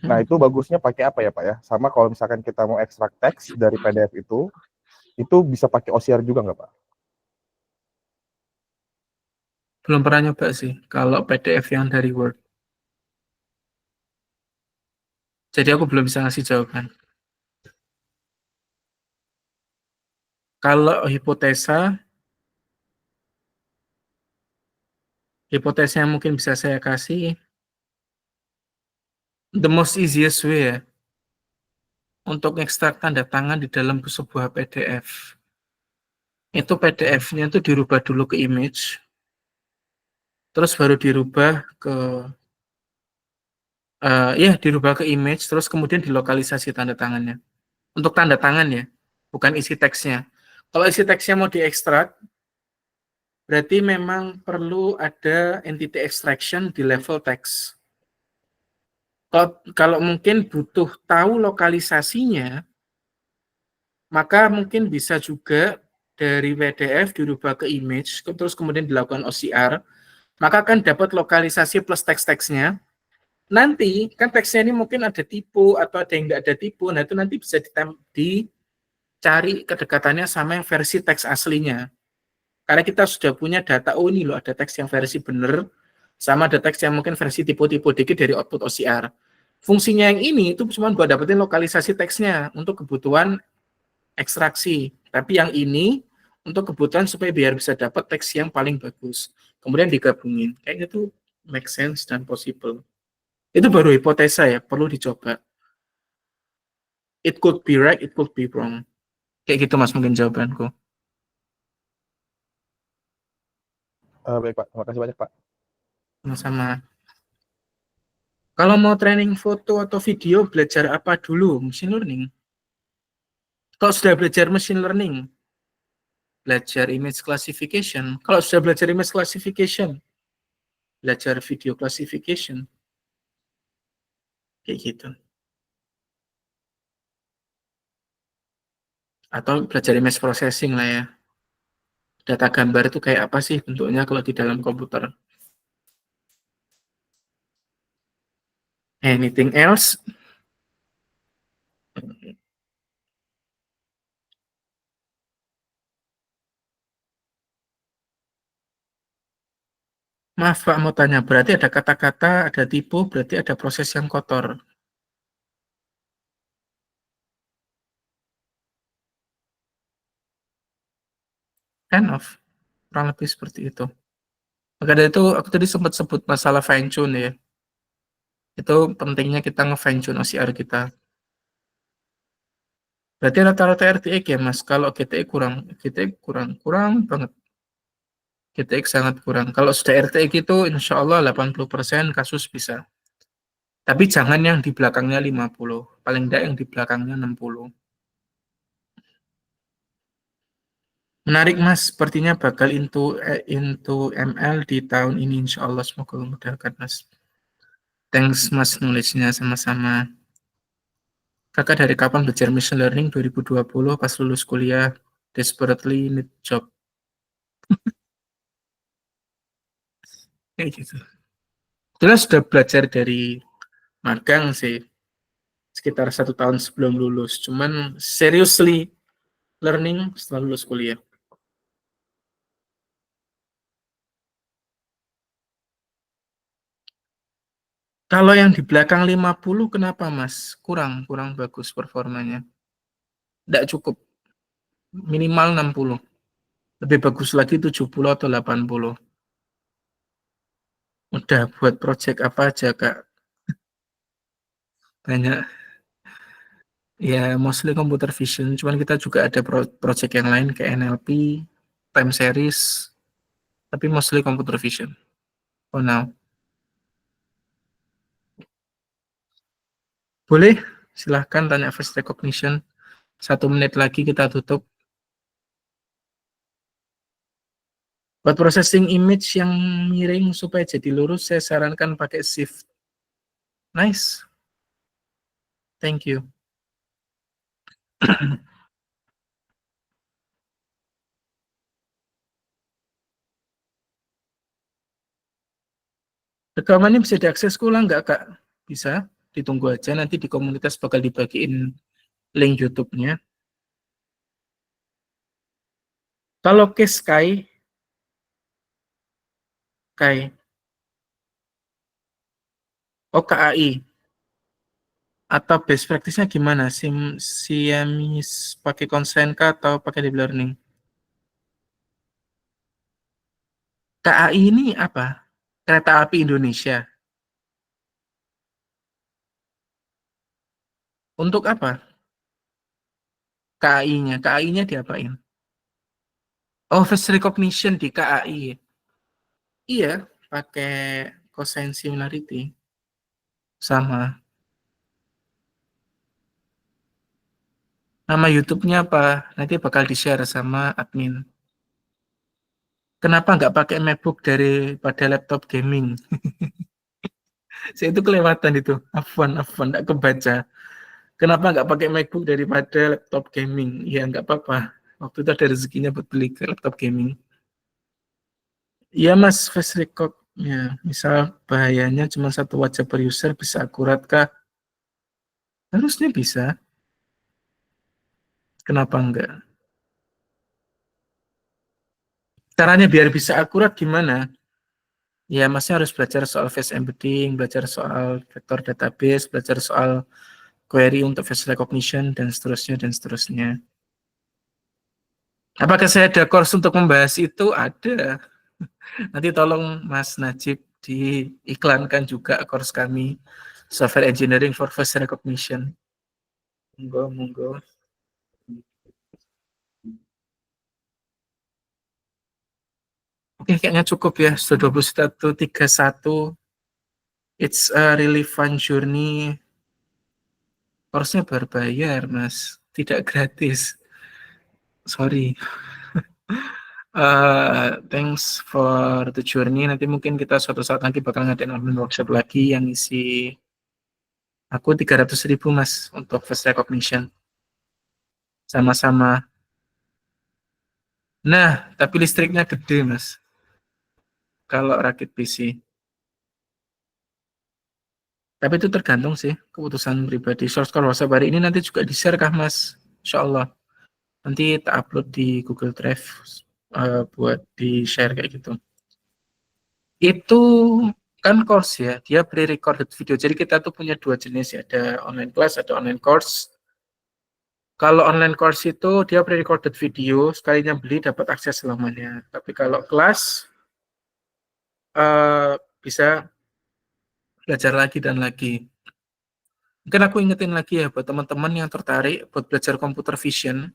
Nah, itu bagusnya pakai apa ya Pak ya? Sama kalau misalkan kita mau ekstrak teks dari PDF itu bisa pakai OCR juga nggak Pak? Belum pernah nyoba sih kalau PDF yang dari Word. Jadi aku belum bisa ngasih jawaban. Kalau hipotesa yang mungkin bisa saya kasih, the most easiest way ya, untuk ekstrak tanda tangan di dalam sebuah PDF. Itu PDF-nya itu dirubah dulu ke image, terus baru dirubah ke dirubah ke image, terus kemudian dilokalisasi tanda tangannya. Untuk tanda tangan ya, bukan isi teksnya. Kalau isi teksnya mau diekstrak, berarti memang perlu ada entity extraction di level teks. Kalau mungkin butuh tahu lokalisasinya, maka mungkin bisa juga dari PDF dirubah ke image, terus kemudian dilakukan OCR, maka akan dapat lokalisasi plus teks-teksnya. Nanti kan teksnya ini mungkin ada tipu atau ada yang nggak ada tipu, nah itu nanti bisa dicari kedekatannya sama yang versi teks aslinya. Karena kita sudah punya data, oh ini loh ada teks yang versi benar, sama ada teks yang mungkin versi tipu-tipu dikit dari output OCR. Fungsinya yang ini itu cuma buat dapetin lokalisasi teksnya untuk kebutuhan ekstraksi. Tapi yang ini untuk kebutuhan supaya biar bisa dapat teks yang paling bagus. Kemudian digabungin. Kayaknya itu make sense dan possible. Itu baru hipotesa ya, perlu dicoba. It could be right, it could be wrong. Kayak gitu Mas mungkin jawabanku. Baik Pak, terima kasih banyak Pak. Sama-sama. Kalau mau training foto atau video, belajar apa dulu? Machine learning. Kalau sudah belajar machine learning, belajar image classification. Kalau sudah belajar image classification, belajar video classification. Kayak gitu. Atau belajar image processing lah ya. Data gambar itu kayak apa sih bentuknya kalau di dalam komputer. Anything else? Maaf Pak, mau tanya. Berarti ada kata-kata, ada tipe, berarti ada proses yang kotor. Kind of. Kurang lebih seperti itu. Maka dari itu, aku tadi sempat sebut masalah fine tune ya. Itu pentingnya kita nge-fine tune OCR kita. Berarti rata-rata RTX ya Mas. Kalau GTX kurang banget. GTX sangat kurang. Kalau sudah RTX itu insya Allah 80% kasus bisa. Tapi jangan yang di belakangnya 50. Paling tidak yang di belakangnya 60. Menarik Mas, sepertinya bakal into ML di tahun ini insya Allah. Semoga memudahkan Mas. Thanks Mas knowledge-nya sama-sama. Kakak dari kapan belajar machine learning? 2020 pas lulus kuliah. Desperately need job. Kayak gitu. Jelas sudah belajar dari magang sih. Sekitar 1 tahun sebelum lulus. Cuman seriously learning setelah lulus kuliah. Kalau yang di belakang 50 kenapa Mas? Kurang bagus performanya. Tidak cukup. Minimal 60. Lebih bagus lagi 70 atau 80. Udah buat project apa aja Kak? Banyak. Ya mostly computer vision. Cuman kita juga ada project yang lain kayak NLP, time series. Tapi mostly computer vision. Oh now. Boleh, silahkan tanya face recognition. 1 menit lagi kita tutup. Buat processing image yang miring supaya jadi lurus, saya sarankan pakai shift. Nice. Thank you. Rekamannya bisa diakses ulang nggak, Kak? Bisa. Ditunggu aja, nanti di komunitas bakal dibagiin link YouTube-nya. Kalau case Kai, KAI, atau best practice-nya gimana? Siamis pakai constraint kah atau pakai deep learning? KAI ini apa? Kereta Api Indonesia. Untuk apa? KAI-nya. KAI-nya diapain? Oh, face recognition di KAI. Iya, pakai cosine similarity sama. Nama YouTube-nya apa? Nanti bakal di-share sama admin. Kenapa nggak pakai MacBook daripada laptop gaming? Saya itu kelewatan itu. Afwan, nggak kebaca. Kenapa nggak pakai MacBook daripada laptop gaming? Ya nggak apa-apa. Waktu itu ada rezekinya buat beli ke laptop gaming. Iya Mas, face record. Ya, misal bahayanya cuma satu wajah per user, bisa akurat kah? Harusnya bisa. Kenapa enggak? Caranya biar bisa akurat gimana? Ya, Masnya harus belajar soal face embedding, belajar soal vector database, belajar soal query untuk face recognition, dan seterusnya, dan seterusnya. Apakah saya ada course untuk membahas itu? Ada. Nanti tolong Mas Najib diiklankan juga course kami, Software Engineering for Face Recognition. Monggo, monggo. Oke, kayaknya cukup ya. Sudah 21.31. It's a really fun journey. Course-nya berbayar, Mas. Tidak gratis. Sorry. Thanks for the journey. Nanti mungkin kita suatu saat lagi bakal ngadain online workshop lagi yang isi aku 300.000 Mas untuk face recognition. Sama-sama. Nah, tapi listriknya gede Mas. Kalau rakit PC. Tapi itu tergantung sih keputusan pribadi. Source code WhatsApp hari ini nanti juga di-share kah Mas? Insya Allah. Nanti tak upload di Google Drive buat di-share kayak gitu. Itu kan course ya, dia pre-recorded video. Jadi kita tuh punya dua jenis ya, ada online class, ada online course. Kalau online course itu dia pre-recorded video, sekalinya beli dapat akses selamanya. Tapi kalau kelas bisa belajar lagi dan lagi. Mungkin aku ingetin lagi ya buat teman-teman yang tertarik buat belajar computer vision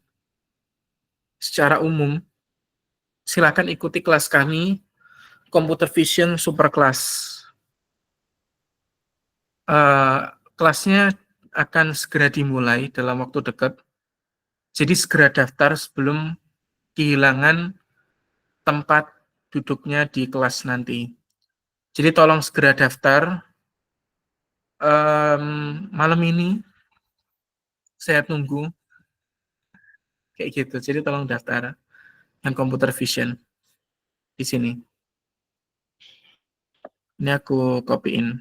secara umum, silakan ikuti kelas kami Computer Vision Super Class. Kelasnya akan segera dimulai dalam waktu dekat. Jadi segera daftar sebelum kehilangan tempat duduknya di kelas nanti. Jadi tolong segera daftar. Malam ini saya tunggu. Kayak gitu. Jadi tolong daftar yang Computer Vision di sini. Ini aku copyin.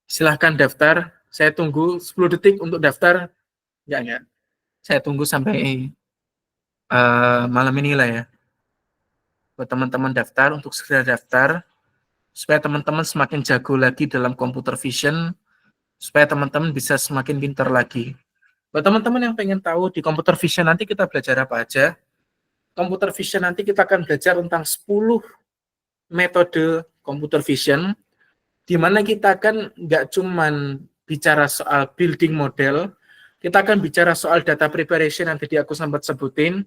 Silahkan daftar. Saya tunggu 10 detik untuk daftar. Enggak. Saya tunggu sampai malam ini lah ya. Buat teman-teman daftar, untuk segera daftar, supaya teman-teman semakin jago lagi dalam computer vision, supaya teman-teman bisa semakin pintar lagi. Buat teman-teman yang pengen tahu di computer vision nanti kita belajar apa aja, computer vision nanti kita akan belajar tentang 10 metode computer vision, di mana kita akan nggak cuman bicara soal building model, kita akan bicara soal data preparation yang tadi aku sempat sebutin,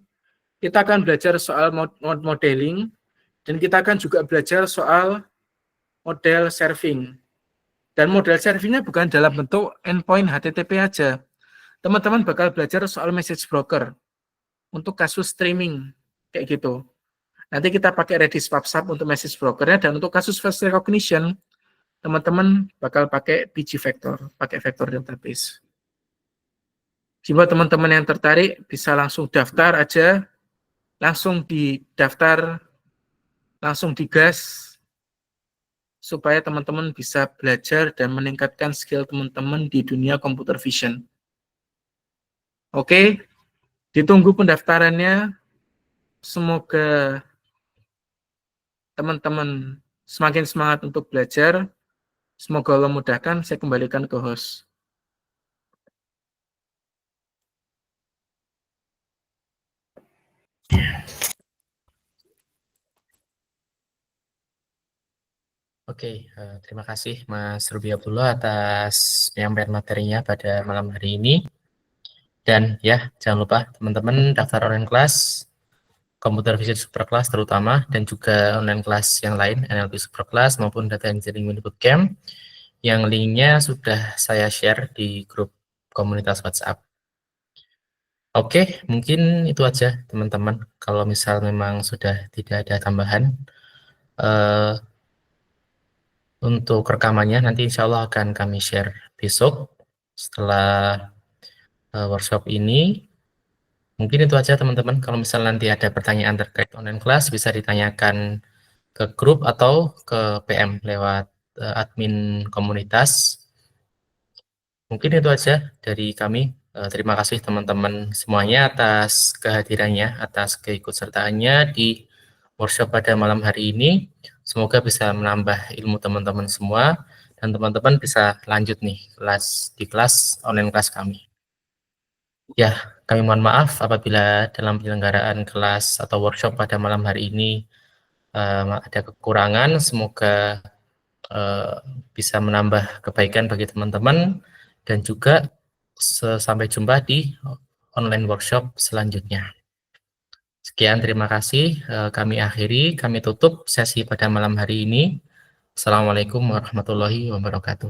kita akan belajar soal modeling, dan kita akan juga belajar soal model serving. Dan model servingnya bukan dalam bentuk endpoint HTTP aja. Teman-teman bakal belajar soal message broker untuk kasus streaming, kayak gitu. Nanti kita pakai Redis PubSub untuk message brokernya, dan untuk kasus face recognition, teman-teman bakal pakai PG Vector, pakai vector database. Jika teman-teman yang tertarik, bisa langsung daftar aja, langsung didaftar, langsung digas, supaya teman-teman bisa belajar dan meningkatkan skill teman-teman di dunia computer vision. Oke, ditunggu pendaftarannya. Semoga teman-teman semakin semangat untuk belajar. Semoga Allah mudahkan. Saya kembalikan ke host. Oke, Oke, terima kasih Mas Ruby Abdullah atas penyampaian materinya pada malam hari ini. Dan ya, jangan lupa teman-teman daftar online kelas, Computer Vision Superclass terutama, dan juga online kelas yang lain, NLP Superclass maupun Data Engineering Mini Bootcamp, yang linknya sudah saya share di grup komunitas WhatsApp. Oke, mungkin itu aja teman-teman. Kalau misal memang sudah tidak ada tambahan, untuk rekamannya nanti insya Allah akan kami share besok setelah workshop ini. Mungkin itu aja teman-teman. Kalau misal nanti ada pertanyaan terkait online kelas, bisa ditanyakan ke grup atau ke PM lewat admin komunitas. Mungkin itu aja dari kami. Terima kasih teman-teman semuanya atas kehadirannya, atas keikutsertaannya di workshop pada malam hari ini. Semoga bisa menambah ilmu teman-teman semua dan teman-teman bisa lanjut nih di kelas online kelas kami. Ya, kami mohon maaf apabila dalam penyelenggaraan kelas atau workshop pada malam hari ini ada kekurangan. Semoga bisa menambah kebaikan bagi teman-teman dan juga sampai jumpa di online workshop selanjutnya. Sekian, terima kasih. Kami akhiri, kami tutup sesi pada malam hari ini. Assalamualaikum warahmatullahi wabarakatuh.